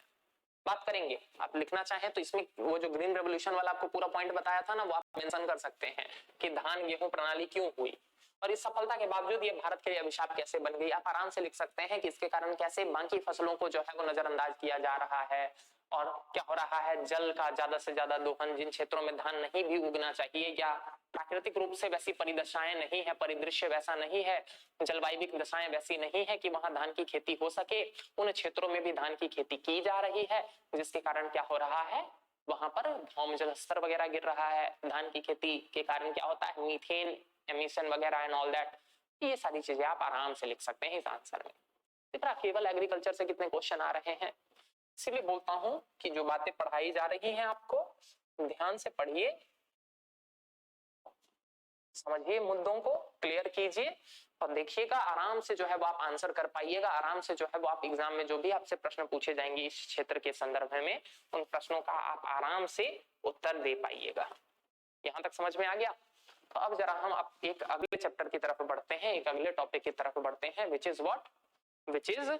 बात करेंगे। आप लिखना चाहें तो इसमें वो जो ग्रीन रेवोल्यूशन वाला आपको पूरा पॉइंट बताया था ना, वो आप मेंशन कर सकते हैं कि धान गेहूं प्रणाली क्यों हुई और इस सफलता के बावजूद ये भारत के लिए अभिशाप कैसे बन गई। आप आराम से लिख सकते हैं कि इसके कारण कैसे बाकी फसलों को जो है वो नजरअंदाज किया जा रहा है, और क्या हो रहा है, जल का ज्यादा से ज्यादा दोहन, जिन क्षेत्रों में धान नहीं भी उगना चाहिए या प्राकृतिक रूप से वैसी परिदशाएं नहीं है, परिदृश्य वैसा नहीं है, जलवायु दशाएं वैसी नहीं है कि वहां धान की खेती हो सके, उन क्षेत्रों में भी धान की खेती की जा रही है, जिसके कारण क्या हो रहा है, वहां पर भौम जल स्तर वगैरह गिर रहा है। धान की खेती के कारण क्या होता है, मीथेन एमिशन वगैरह एंड ऑल दैट, ये सारी चीजें आप आराम से लिख सकते हैं इस आंसर में। इतना केवल एग्रीकल्चर से कितने क्वेश्चन आ रहे हैं, इसलिए बोलता हूं कि जो बातें पढ़ाई जा रही हैं आपको ध्यान से पढ़िए, समझिए, मुद्दों को क्लियर कीजिए और देखिएगा आराम से जो है वो आप आंसर कर पाइएगा। आराम से जो है वो आप एग्जाम में जो भी आपसे प्रश्न पूछे जाएंगे इस क्षेत्र के संदर्भ में, उन प्रश्नों का आप आराम से उत्तर दे पाइएगा। यहां तक समझ में आ गया। तो अब जरा हम अब एक अगले चैप्टर की तरफ बढ़ते हैं, एक अगले टॉपिक की तरफ बढ़ते हैं, which is what, which is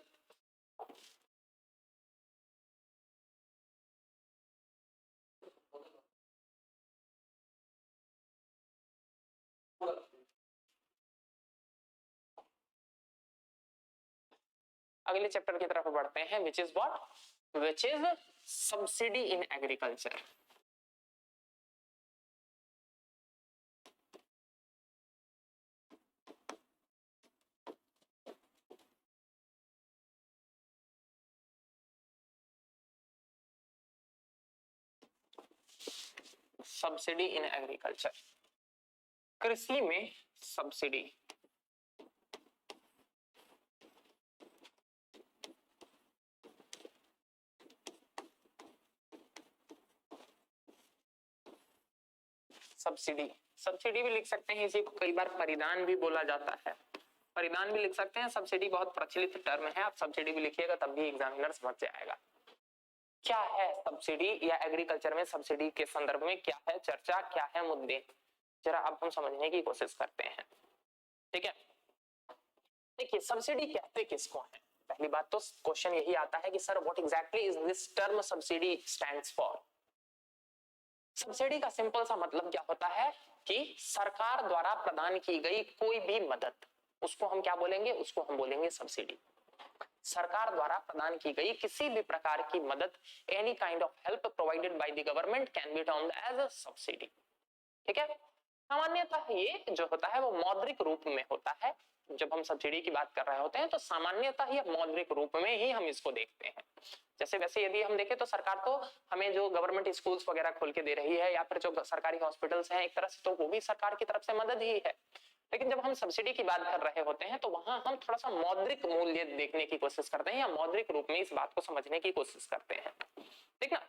अगले चैप्टर की तरफ बढ़ते हैं, which is what, which is subsidy in agriculture. Subsidy in agriculture, कृषि में सब्सिडी। सब्सिडी, सब्सिडी भी लिख सकते हैं, इसी को कई बार परिदान भी बोला जाता है, परिदान भी लिख सकते हैं। सब्सिडी बहुत प्रचलित टर्म है, आप सब्सिडी भी लिखिएगा तब भी एग्जामिनर समझ जाएगा क्या है सब्सिडी, या एग्रीकल्चर में सब्सिडी के संदर्भ में क्या है चर्चा, क्या है मुद्दे, जरा अब हम समझने की कोशिश करते हैं। ठीक है, देखिए सब्सिडी कहते किसको है, पहली बात तो क्वेश्चन यही आता है कि sir what exactly is this term subsidy stands for. Subsidy का सिंपल सा मतलब क्या होता है कि सरकार द्वारा प्रदान की गई कोई भी मदद, उसको हम क्या बोलेंगे, उसको हम बोलेंगे सब्सिडी। सरकार द्वारा प्रदान की गई किसी भी प्रकार की मदद, any kind of help provided by the government can be termed as a subsidy. ठीक है। सामान्यतः ये जो होता है वो मौद्रिक रूप में होता है। जब हम सब्सिडी की बात कर रहे होते हैं तो सामान्यतः ये मौद्रिक रूप में ही हम इसको देखते हैं। जैसे वैसे यदि हम देखें तो सरकार तो हमें जो गवर्नमेंट स्कूल्स वगैरह खोल के दे रही है या फिर जो सरकारी हॉस्पिटल्स हैं एक तरह से, तो वो भी सरकार की तरफ से मदद ही है। लेकिन जब हम सब्सिडी की बात कर रहे होते हैं तो वहां हम थोड़ा सा मौद्रिक मूल्य देखने की कोशिश करते हैं या मौद्रिक रूप में इस बात को समझने की कोशिश करते हैं। ठीक ना,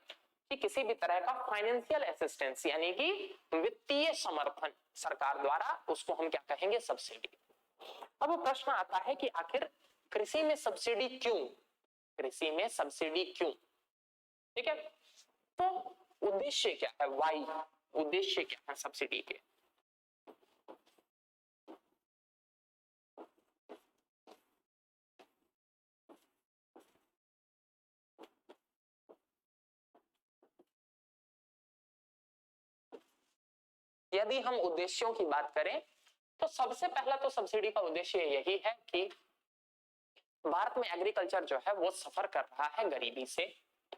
कि किसी भी तरह का फाइनेंशियल असिस्टेंस यानी कि वित्तीय समर्थन सरकार द्वारा, उसको हम क्या कहेंगे, सब्सिडी। अब प्रश्न आता है कि आखिर कृषि में सब्सिडी क्यों, कृषि में सब्सिडी क्यों। ठीक है, तो उद्देश्य क्या है, वाई, उद्देश्य क्या है सब्सिडी के। यदि हम उद्देश्यों की बात करें तो सबसे पहला तो सब्सिडी का उद्देश्य यही है कि भारत में एग्रीकल्चर जो है वो सफर कर रहा है गरीबी से।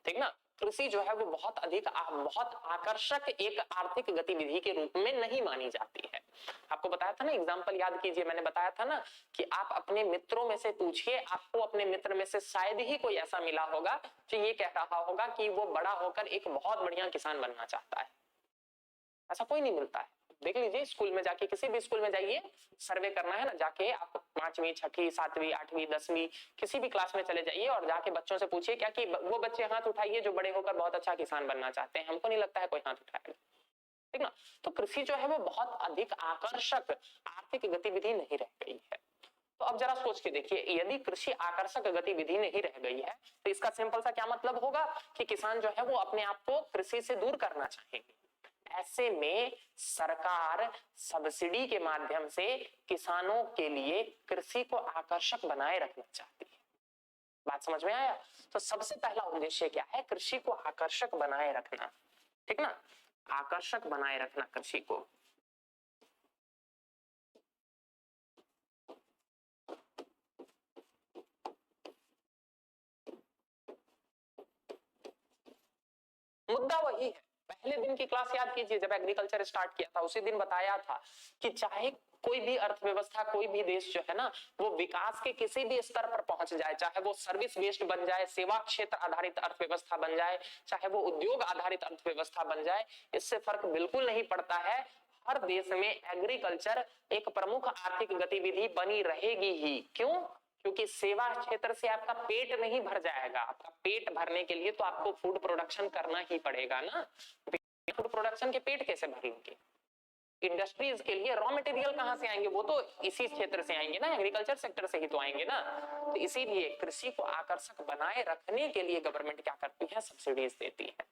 ठीक ना, कृषि जो है वो बहुत आकर्षक एक आर्थिक गतिविधि के रूप में नहीं मानी जाती है। आपको बताया था ना, एग्जांपल याद कीजिए, मैंने बताया था ना कि आप अपने मित्रों में से पूछिए, आपको अपने मित्र में से शायद ही कोई ऐसा मिला होगा जो ये कह रहा होगा कि वो बड़ा होकर एक बहुत बढ़िया किसान बनना चाहता है। ऐसा कोई नहीं मिलता है। देख लीजिए, स्कूल में जाके, किसी भी स्कूल में जाइए, सर्वे करना है ना, जाके आप 5वीं 6वीं 7वीं 8वीं 10वीं किसी भी क्लास में चले जाइए और जाके बच्चों से पूछिए क्या कि वो बच्चे हाथ उठाइए जो बड़े होकर बहुत अच्छा किसान बनना चाहते हैं। हमको नहीं लगता है कोई हाथ उठाएगा। ठीक ना, तो कृषि जो है वो बहुत अधिक आकर्षक आर्थिक गतिविधि नहीं रह गई है। तो अब जरा सोच के देखिए, यदि कृषि आकर्षक गतिविधि नहीं रह गई है तो इसका सिंपल सा क्या मतलब होगा कि किसान जो है वो अपने आप को कृषि से दूर करना चाहेंगे। ऐसे में सरकार सब्सिडी के माध्यम से किसानों के लिए कृषि को आकर्षक बनाए रखना चाहती है। बात समझ में आया। तो सबसे पहला उद्देश्य क्या है, कृषि को आकर्षक बनाए रखना। ठीक ना, आकर्षक बनाए रखना कृषि को। मुद्दा वही है, पहले दिन की क्लास याद कीजिए, जब एग्रीकल्चर स्टार्ट किया था उसी दिन बताया था कि चाहे कोई भी अर्थव्यवस्था, कोई भी देश जो है ना, वो विकास के किसी भी स्तर पर पहुंच जाए, चाहे वो सर्विस बेस्ड बन जाए, सेवा क्षेत्र आधारित अर्थव्यवस्था बन जाए, चाहे वो उद्योग आधारित अर्थव्यवस्था बन जाए, इससे फर्क बिल्कुल नहीं पड़ता है। हर देश में एग्रीकल्चर एक प्रमुख आर्थिक गतिविधि बनी रहेगी ही। क्यों? क्योंकि सेवा क्षेत्र से आपका पेट नहीं भर जाएगा। आपका पेट भरने के लिए तो आपको फूड प्रोडक्शन करना ही पड़ेगा ना। फूड प्रोडक्शन के पेट कैसे भरेंगे? इंडस्ट्रीज के लिए रॉ मटेरियल कहां से आएंगे? वो तो इसी क्षेत्र से आएंगे ना, एग्रीकल्चर सेक्टर से ही तो आएंगे ना। तो इसीलिए कृषि को आकर्षक बनाए रखने के लिए गवर्नमेंट क्या करती है, सब्सिडीज देती है।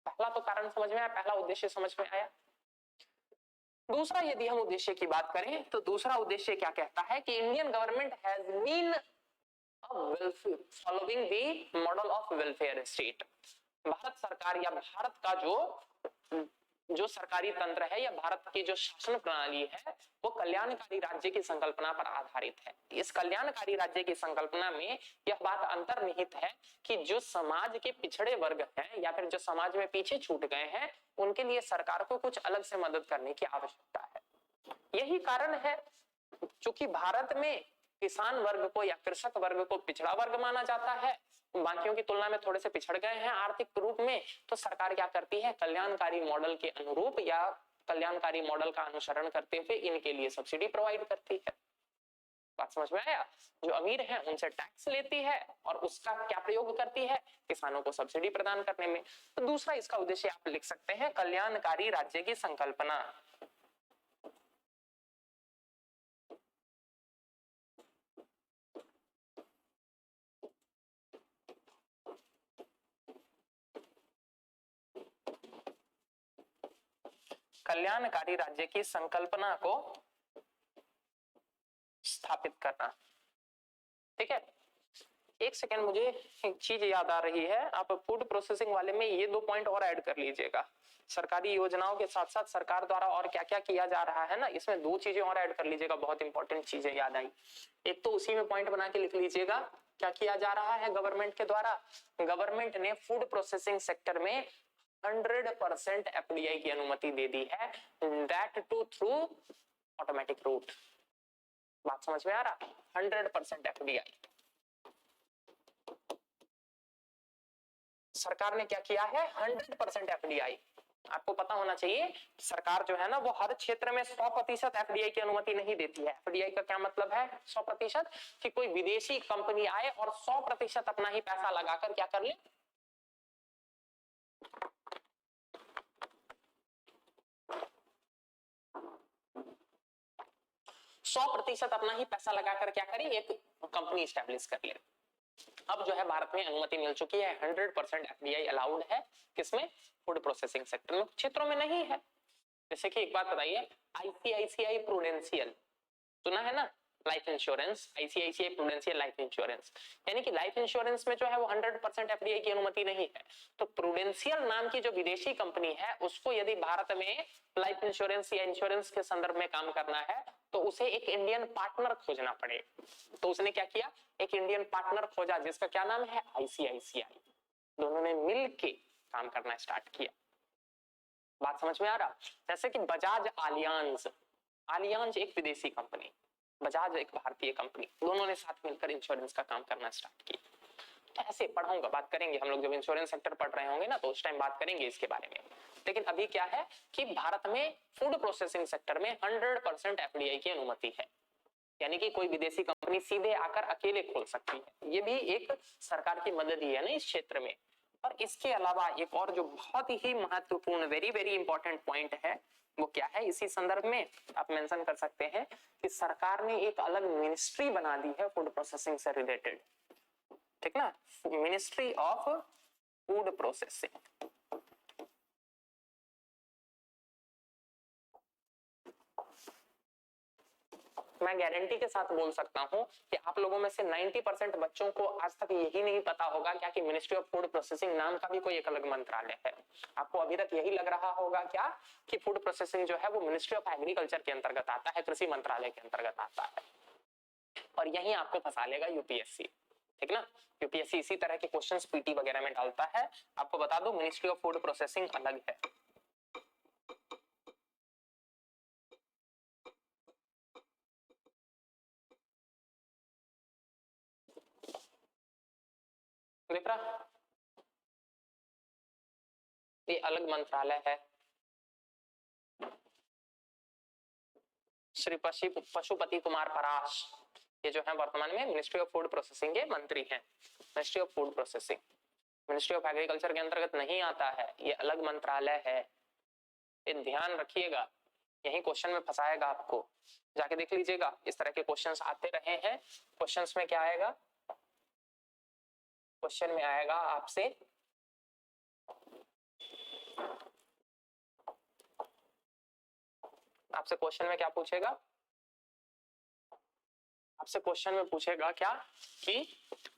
पहला तो कारण समझ में आया, पहला उद्देश्य समझ में आया। दूसरा यदि हम उद्देश्य की बात करें तो दूसरा उद्देश्य क्या कहता है कि Indian government has been following the model of welfare state. Bharat सरकार या भारत का जो सरकारी तंत्र है या भारत की जो शासन प्रणाली है वो कल्याणकारी राज्य की संकल्पना पर आधारित है। इस कल्याणकारी राज्य की संकल्पना में यह बात अंतर्निहित है कि जो समाज के पिछड़े वर्ग हैं या फिर जो समाज में पीछे छूट गए हैं, उनके लिए सरकार को कुछ अलग से मदद करने की आवश्यकता है। यही कारण है चूंकि भारत में किसान वर्ग को या कृषक वर्ग को पिछड़ा वर्ग माना जाता है, बाकियों की तुलना में थोड़े से पिछड़ गए हैं आर्थिक रूप में, तो सरकार क्या करती है, कल्याणकारी मॉडल के अनुरूप या कल्याणकारी मॉडल का अनुसरण करते हुए इनके लिए सब्सिडी प्रोवाइड करती है। बात समझ में आया? जो अमीर है उनसे टैक्स लेती है और उसका क्या प्रयोग करती है, किसानों को सब्सिडी प्रदान करने में। तो दूसरा इसका उद्देश्य आप लिख सकते हैं, कल्याणकारी राज्य की संकल्पना। कल्याणकारी राज्य की संकल्पना को स्थापित करना। ठीक है, एक सेकेंड, मुझे एक चीज याद आ रही है, आप फूड प्रोसेसिंग वाले में ये 2 पॉइंट और ऐड कर लीजिएगा। सरकारी योजनाओं के साथ साथ सरकार द्वारा और क्या क्या किया जा रहा है ना, इसमें 2 चीजें और ऐड कर लीजिएगा, बहुत इंपॉर्टेंट चीजें याद आई। एक तो उसी में पॉइंट बना के लिख लीजिएगा क्या किया जा रहा है गवर्नमेंट के द्वारा। गवर्नमेंट ने फूड प्रोसेसिंग सेक्टर में 100% एफडीआई की अनुमति दे दी है, that too through automatic route. बात समझ में आ रहा? 100% एफडीआई सरकार ने क्या किया है, 100% एफडीआई। आपको पता होना चाहिए सरकार जो है ना वो हर क्षेत्र में 100% एफडीआई की अनुमति नहीं देती है। एफडीआई का क्या मतलब है 100%? कि कोई विदेशी कंपनी आए और 100% अपना ही पैसा लगाकर क्या कर ले, 100% अपना ही पैसा लगाकर क्या करे, एक कंपनी स्टैब्लिश कर ले। अब जो है भारत में अनुमति मिल चुकी है, 100% एफडीआई अलाउड है। किसमें? फूड प्रोसेसिंग सेक्टर में। क्षेत्रों में नहीं है। जैसे कि एक बात बताइए, आईसीआईसीआई प्रूडेंशियल सुना है ना, life insurance, ICICI prudential life insurance, यानी कि लाइफ इंश्योरेंस में जो है वो 100% एफडीआई की अनुमति नहीं है। तो प्रूडेंशियल नाम की जो विदेशी कंपनी है उसको यदि भारत में लाइफ इंश्योरेंस या इंश्योरेंस के संदर्भ में काम करना है तो उसे एक इंडियन पार्टनर खोजना पड़े। तो उसने क्या किया, एक इंडियन पार्टनर खोजा जिसका क्या नाम है, आईसीआईसीआई। दोनों ने मिलके काम करना स्टार्ट किया। बात समझ में आ रहा? जैसे कि बजाज आलियांज, आलियांज एक विदेशी कंपनी, बजाज एक भारतीय कंपनी, दोनों ने साथ मिलकर इंश्योरेंस का काम करना स्टार्ट किया। तो ऐसे पढ़ाऊंगा, बात करेंगे हम लोग, जब इंश्योरेंस सेक्टर पढ़ रहे होंगे ना तो उस टाइम बात करेंगे इसके बारे में। लेकिन अभी क्या है कि भारत में फूड प्रोसेसिंग सेक्टर में 100% एफडीआई की अनुमति है, यानी कि कोई विदेशी कंपनी सीधे आकर अकेले खोल सकती है। ये भी एक सरकार की मदद ही है ना इस क्षेत्र में। और इसके अलावा एक और जो बहुत ही महत्वपूर्ण, वेरी वेरी इंपॉर्टेंट पॉइंट है वो क्या है, इसी संदर्भ में आप मेंशन कर सकते हैं कि सरकार ने एक अलग मिनिस्ट्री बना दी है फूड प्रोसेसिंग से रिलेटेड, ठीक ना, मिनिस्ट्री ऑफ फूड प्रोसेसिंग। मैं गारंटी के साथ बोल सकता हूं कि आप लोगों में से 90% बच्चों को आज तक यही नहीं पता होगा क्या कि मिनिस्ट्री ऑफ फूड प्रोसेसिंग नाम का भी कोई एक अलग मंत्रालय है। आपको अभी तक यही लग रहा होगा क्या कि फूड प्रोसेसिंग जो है वो मिनिस्ट्री ऑफ एग्रीकल्चर के अंतर्गत आता है, कृषि मंत्रालय के अंतर्गत आता है। और यही आपको फंसा लेगा यूपीएससी, ठीक ना। यूपीएससी इसी तरह के क्वेश्चंस पीटी वगैरह में डालता है। आपको बता दो मिनिस्ट्री ऑफ फूड प्रोसेसिंग अलग है। देख रहा, ये अलग मंत्रालय है। श्री पशुपति कुमार पराश, ये जो है वर्तमान में मिनिस्ट्री ऑफ फूड प्रोसेसिंग के मंत्री हैं। Ministry of food processing ministry of agriculture के अंतर्गत नहीं आता है, ये अलग मंत्रालय है। ये ध्यान रखिएगा, यही क्वेश्चन में फंसाएगा आपको, जाके देख लीजिएगा। इस तरह के क्वेश्चंस आते रहे हैं। क्वेश्चंस में क्या आएगा, क्वेश्चन में आएगा आपसे क्वेश्चन में क्या पूछेगा, आपसे क्वेश्चन में पूछेगा क्या कि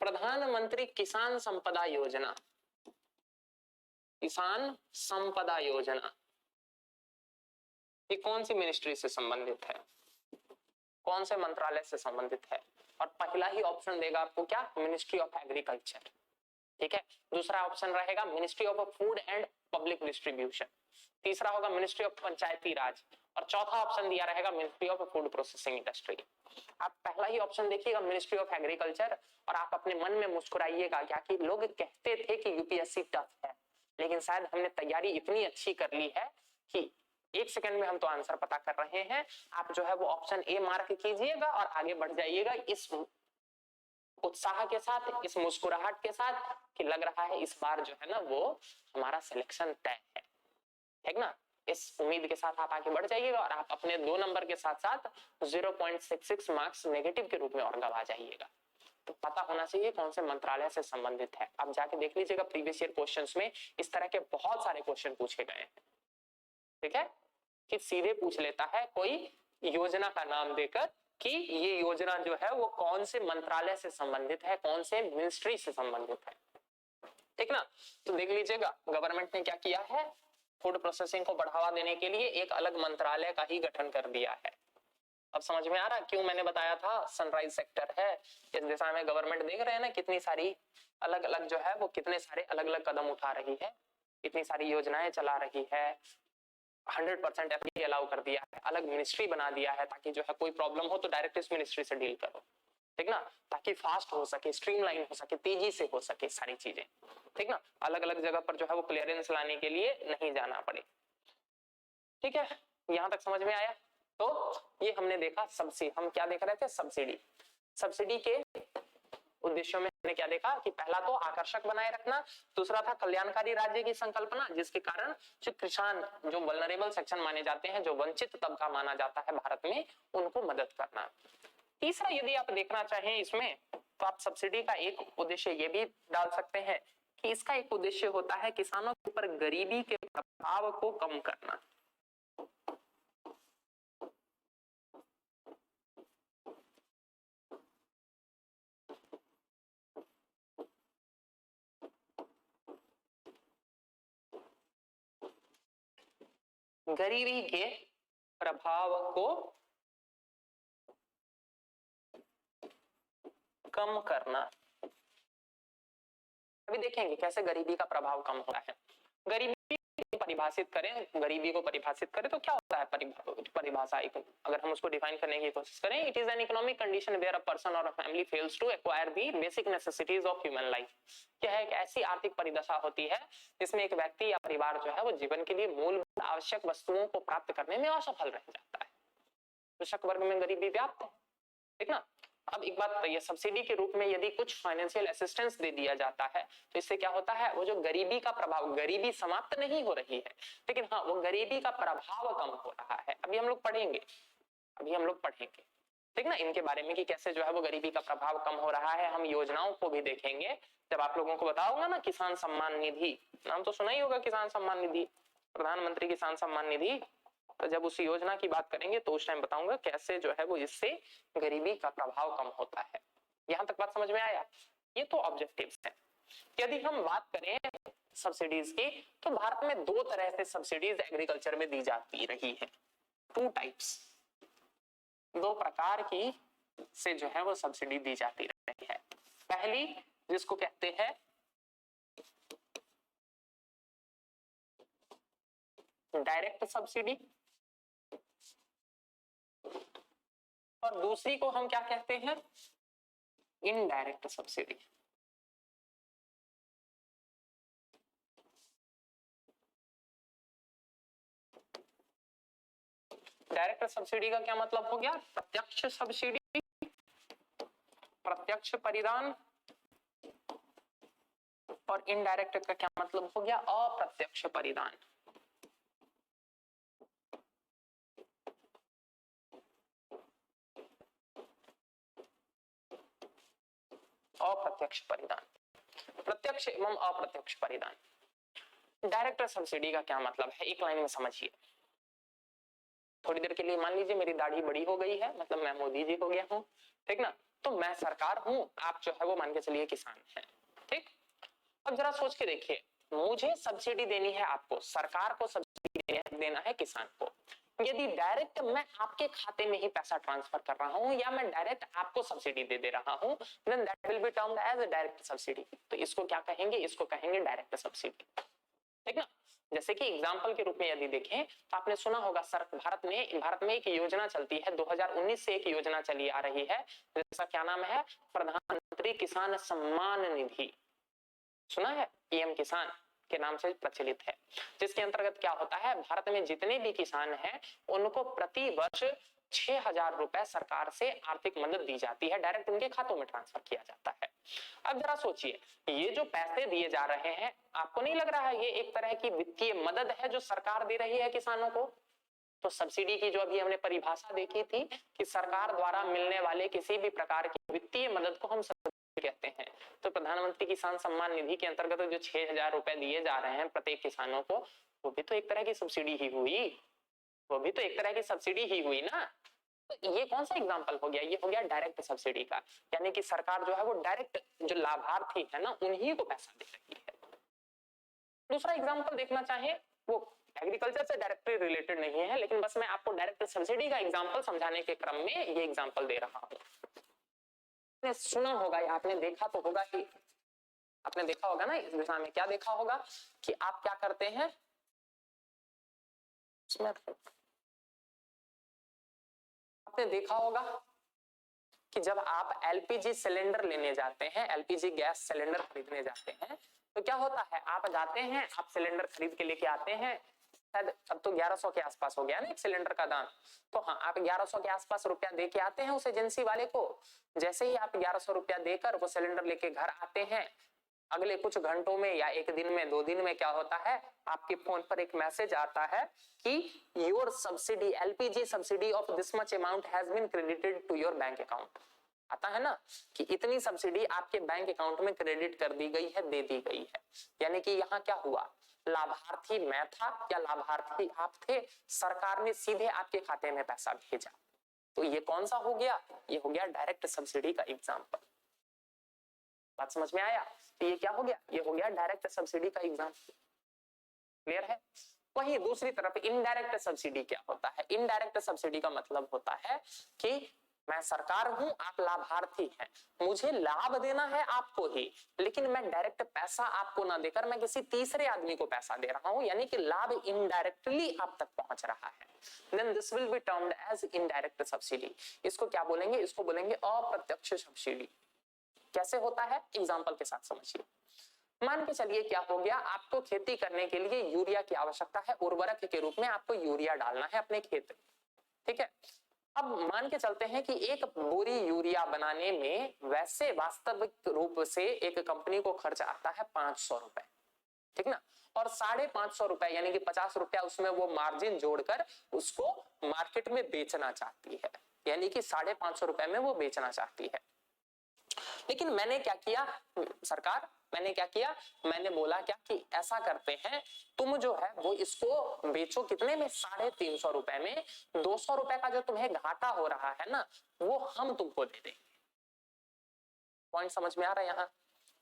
प्रधानमंत्री किसान संपदा योजना, किसान संपदा योजना ये कौन सी मिनिस्ट्री से संबंधित है, कौन से मंत्रालय से संबंधित है। और पहला ही ऑप्शन देगा आपको क्या, मिनिस्ट्री ऑफ एग्रीकल्चर, ठीक है। दूसरा ऑप्शन रहेगा ministry of food and public distribution, तीसरा होगा मिनिस्ट्री ऑफ पंचायती राज, और चौथा ऑप्शन दिया रहेगा ministry of food processing industry. आप पहला ही ऑप्शन देखिएगा मिनिस्ट्री ऑफ एग्रीकल्चर, और आप अपने मन में मुस्कुराइएगा क्या कि लोग कहते थे कि यूपीएससी टफ है, लेकिन शायद हमने तैयारी इतनी अच्छी कर ली है कि 1 सेकंड में हम तो आंसर पता कर रहे हैं। आप जो है वो ऑप्शन ए मार्क कीजिएगा और आगे बढ़ जाइएगा इस उत्साह के साथ, इस मुस्कुराहट के साथ कि लग रहा है इस बार जो है ना वो हमारा सिलेक्शन तय है, ठीक ना। इस उम्मीद के साथ आप आगे बढ़ जाइएगा और आप अपने 2 नंबर के साथ साथ 0.66 मार्क्स नेगेटिव के रूप में और गवा जाइएगा। तो पता होना चाहिए कौन से मंत्रालय से संबंधित है। आप जाके देख लीजिएगा प्रीवियस ईयर क्वेश्चंस में इस तरह के बहुत सारे क्वेश्चन पूछे गए हैं, ठीक है, कि सीधे पूछ लेता है कोई योजना का नाम देकर कि ये योजना जो है वो कौन से मंत्रालय से संबंधित है, कौन से मिनिस्ट्री से संबंधित है, ठीक ना। तो देख लीजिएगा गवर्नमेंट ने क्या किया है, फूड प्रोसेसिंग को बढ़ावा देने के लिए एक अलग मंत्रालय का ही गठन कर दिया है। अब समझ में आ रहा क्यों मैंने बताया था सनराइज सेक्टर है। इस दिशा में गवर्नमेंट देख रहे हैं ना कितनी सारी अलग अलग जो है वो कितने सारे अलग अलग कदम उठा रही है, इतनी सारी योजनाएं चला रही है, 100% एफडीए अलाउ कर दिया है, अलग मिनिस्ट्री बना दिया है ताकि जो है कोई प्रॉब्लम हो तो डायरेक्ट इस मिनिस्ट्री से डील करो, ठीक ना, ताकि फास्ट हो सके, स्ट्रीमलाइन हो सके, तेजी से हो सके सारी चीजें, ठीक ना, अलग अलग जगह पर जो है वो क्लियरेंस लाने के लिए नहीं जाना पड़े। ठीक है, यहां तक समझ में आया। तो ये हमने देखा सब्सिडी, हम क्या देख रहे थे, सब्सिडी। सब्सिडी के उद्देश्यों में हमने क्या देखा कि पहला तो आकर्षक बनाए रखना, दूसरा था कल्याणकारी राज्य की संकल्पना जिसके कारण जो किसान, जो वल्नरेबल सेक्शन माने जाते हैं, जो वंचित तबका माना जाता है भारत में, उनको मदद करना। तीसरा यदि आप देखना चाहें इसमें तो आप सब्सिडी का एक उद्देश्य ये भी डाल सकते हैं कि इसका एक उद्देश्य होता है किसानों के ऊपर गरीबी के प्रभाव को कम करना। गरीबी के प्रभाव को कम करना। अभी देखेंगे कैसे गरीबी का प्रभाव कम होता है। गरीबी परिभाषित करें, गरीबी को परिभाषित करें तो क्या होता है परिभाषा, अगर हम उसको डिफाइन करने की कोशिश करें, it is an economic condition where a person और a family fails to acquire the basic necessities of human life. क्या है, एक ऐसी आर्थिक परिदशा होती है जिसमें एक व्यक्ति या परिवार जो है वो जीवन के लिए मूलभूत आवश्यक वस्तुओं को प्राप्त करने में असफल रह जाता है। कृषक वर्ग में गरीबी व्याप्त है, ठीक ना। अब एक बात, ये सब्सिडी के रूप में यदि कुछ फाइनेंशियल असिस्टेंस दे दिया जाता है तो इससे क्या होता है, वो जो गरीबी का प्रभाव, गरीबी समाप्त नहीं हो रही है लेकिन हाँ वो गरीबी का प्रभाव कम हो रहा है। अभी हम लोग पढ़ेंगे, ठीक ना, इनके बारे में कि कैसे जो है वो गरीबी का प्रभाव कम हो रहा है। हम योजनाओं को भी देखेंगे जब आप लोगों को बताऊंगा ना, किसान सम्मान निधि, नाम तो सुना ही होगा, किसान सम्मान निधि, प्रधानमंत्री किसान सम्मान निधि। तो जब उस योजना की बात करेंगे तो उस टाइम बताऊंगा कैसे जो है वो इससे गरीबी का प्रभाव कम होता है। यहां तक बात समझ में आया। ये तो ऑब्जेक्टिव्स है। यदि हम बात करें सब्सिडीज की तो भारत में दो तरह से सब्सिडीज एग्रीकल्चर में दी जाती रही है, टू टाइप्स, दो प्रकार की से जो है वो सब्सिडी दी जाती रही है। पहली जिसको कहते हैं डायरेक्ट सब्सिडी और दूसरी को हम क्या कहते हैं, इनडायरेक्ट सब्सिडी। डायरेक्ट सब्सिडी का क्या मतलब हो गया, प्रत्यक्ष सब्सिडी, प्रत्यक्ष परिदान, और इनडायरेक्ट का क्या मतलब हो गया, अप्रत्यक्ष परिदान। अप्रत्यक्ष परिदान, प्रत्यक्ष एवं अप्रत्यक्ष परिदान। डायरेक्ट सब्सिडी का क्या मतलब है, एक लाइन में समझिए। थोड़ी देर के लिए मान लीजिए मेरी दाढ़ी बड़ी हो गई है, मतलब मैं मोदी जी हो गया हूं, ठीक ना, तो मैं सरकार हूं, आप जो है वो मान के चलिए किसान हैं, ठीक। अब जरा सोच के देखिए, मुझे सब्सिडी देनी है आपको, सरकार को सब्सिडी देना है किसान को। यदि डायरेक्ट मैं आपके खाते में ही पैसा ट्रांसफर कर रहा हूं या मैं डायरेक्ट आपको सब्सिडी दे रहा हूं, then that will be termed as a direct subsidy. तो इसको क्या कहेंगे, इसको कहेंगे डायरेक्ट सब्सिडी, ठीक ना। जैसे कि एग्जांपल के रूप में यदि देखें तो आपने सुना होगा सर, भारत में एक योजना चलती है, 2019 से एक योजना चली आ रही है जिसका क्या नाम है, प्रधानमंत्री किसान सम्मान निधि। सुना है, पीएम किसान के नाम से प्रचलित है, जिसके अंतर्गत क्या होता है, भारत में जितने भी किसान हैं उनको प्रति वर्ष 6,000 रुपए सरकार से आर्थिक मदद दी जाती है, डायरेक्ट उनके खातों में ट्रांसफर किया जाता है। अब जरा सोचिए, ये जो पैसे दिए जा रहे हैं, आपको नहीं लग रहा है ये एक तरह की वित्तीय मदद है जो सरकार दे रही है किसानों को? तो सब्सिडी की जो अभी हमने परिभाषा देखी थी कि सरकार द्वारा मिलने वाले किसी भी प्रकार की वित्तीय मदद को हम कहते हैं। तो प्रधानमंत्री किसान सम्मान निधि के अंतर्गत जो 6,000 रुपए दिए जा रहे हैं प्रत्येक किसानों को, वो भी तो एक तरह की सब्सिडी ही हुई, वो भी तो एक तरह की सब्सिडी ही हुई ना। तो ये कौन सा एग्जांपल हो गया? ये हो गया डायरेक्ट सब्सिडी का, यानी कि सरकार जो है वो डायरेक्ट जो लाभार्थी है ना उन्हीं को पैसा दे रही है। दूसरा एग्जांपल देखना चाहे वो एग्रीकल्चर से डायरेक्टली रिलेटेड नहीं है, लेकिन बस मैं आपको डायरेक्ट सब्सिडी का एग्जांपल समझाने के क्रम में ये एग्जांपल दे रहा हूं। आपने सुना होगा या आपने देखा तो होगा कि आपने देखा होगा ना इस दिशा में क्या देखा होगा कि आप क्या करते हैं इसमें आपने देखा होगा कि जब आप एलपीजी सिलेंडर लेने जाते हैं, एलपीजी गैस सिलेंडर खरीदने जाते हैं, तो क्या होता है आप जाते हैं, आप सिलेंडर खरीद के लेके आते हैं, शायद अब तो 1100 के आसपास हो गया ना एक सिलेंडर का दाम, तो हाँ आप 1100 के आसपास रुपया दे के आते हैं उस एजेंसी वाले को। जैसे ही आप 1100 रुपया देकर वो सिलेंडर लेके घर आते हैं, अगले कुछ घंटों में या एक दिन में 2 दिन में क्या होता है आपके फोन पर एक मैसेज आता है कि your subsidy LPG subsidy of this much amount has been credited to your bank account. आता है ना कि इतनी सब्सिडी आपके बैंक अकाउंट में क्रेडिट कर दी गई है, दे दी गई है। यानी कि यहाँ क्या हुआ, लाभार्थी मैं था या लाभार्थी आप थे, सरकार ने सीधे आपके खाते में पैसा भेजा। तो ये कौन सा हो गया, ये हो गया डायरेक्ट सब्सिडी का एग्जाम्पल। बात समझ में आया? तो ये क्या हो गया, ये हो गया डायरेक्ट सब्सिडी का एग्जाम्पल। क्लियर है? वही दूसरी तरफ इनडायरेक्ट सब्सिडी क्या होता है? इनडायरेक्ट सब्सिडी का मतलब होता है कि मैं सरकार हूं, आप लाभार्थी हैं, मुझे लाभ देना है आपको ही, लेकिन मैं डायरेक्ट पैसा आपको ना देकर मैं किसी तीसरे आदमी को पैसा दे रहा हूं, यानी कि लाभ इनडायरेक्टली आप तक पहुंच रहा है। Then this will be termed as indirect subsidy. इसको क्या बोलेंगे? इसको बोलेंगे अप्रत्यक्ष सब्सिडी। कैसे होता है एग्जाम्पल के साथ समझिए। मान के चलिए क्या हो गया, आपको खेती करने के लिए यूरिया की आवश्यकता है, उर्वरक के रूप में आपको यूरिया डालना है अपने खेत में, ठीक है। अब मान के चलते हैं कि एक बोरी यूरिया बनाने में वैसे वास्तविक रूप से एक कंपनी को खर्च आता है 500 रुपए, ठीक ना, और 550 रुपए यानी कि 50 रुपया उसमें वो मार्जिन जोड़कर उसको मार्केट में बेचना चाहती है, यानी कि 550 रुपए में वो बेचना चाहती है। लेकिन मैंने क्या किया, सरकार मैंने क्या किया, मैंने बोला क्या कि ऐसा करते हैं तुम जो है वो इसको बेचो कितने में, 350 रुपए में, 200 रुपए का जो तुम्हें घाटा हो रहा है ना वो हम तुमको दे देंगे। पॉइंट समझ में आ रहा है?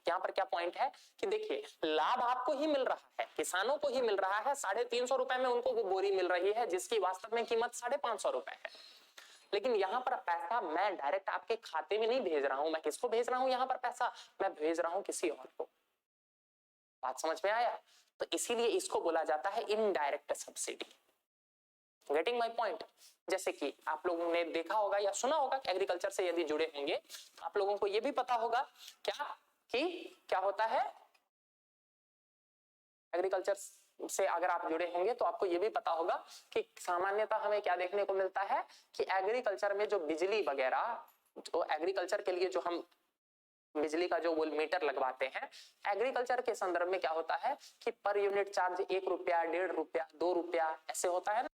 यहाँ पर क्या पॉइंट है कि देखिए लाभ आपको ही मिल रहा है, किसानों को ही मिल रहा है, 350 रुपए में उनको वो बोरी मिल रही है जिसकी वास्तव में कीमत 550 रुपए है। लेकिन यहाँ पर पैसा मैं डायरेक्ट आपके खाते में नहीं भेज रहा हूं, मैं किसको भेज रहा हूं, यहाँ पर पैसा मैं भेज रहा हूं किसी और को। बात समझ में आया? तो इसीलिए इसको बोला जाता है indirect subsidy. Getting my point? जैसे कि आप लोगों ने देखा होगा या सुना होगा, एग्रीकल्चर से यदि जुड़े होंगे आप लोगों को यह भी पता होगा क्या कि क्या होता है, एग्रीकल्चर से अगर आप जुड़े होंगे तो आपको ये भी पता होगा कि सामान्यतः हमें क्या देखने को मिलता है कि एग्रीकल्चर में जो बिजली वगैरह, तो एग्रीकल्चर के लिए जो हम बिजली का जो वो मीटर लगवाते हैं, एग्रीकल्चर के संदर्भ में क्या होता है कि पर यूनिट चार्ज 1 रुपया, 1.5 रुपया, 2 रुपया ऐसे होता है ना।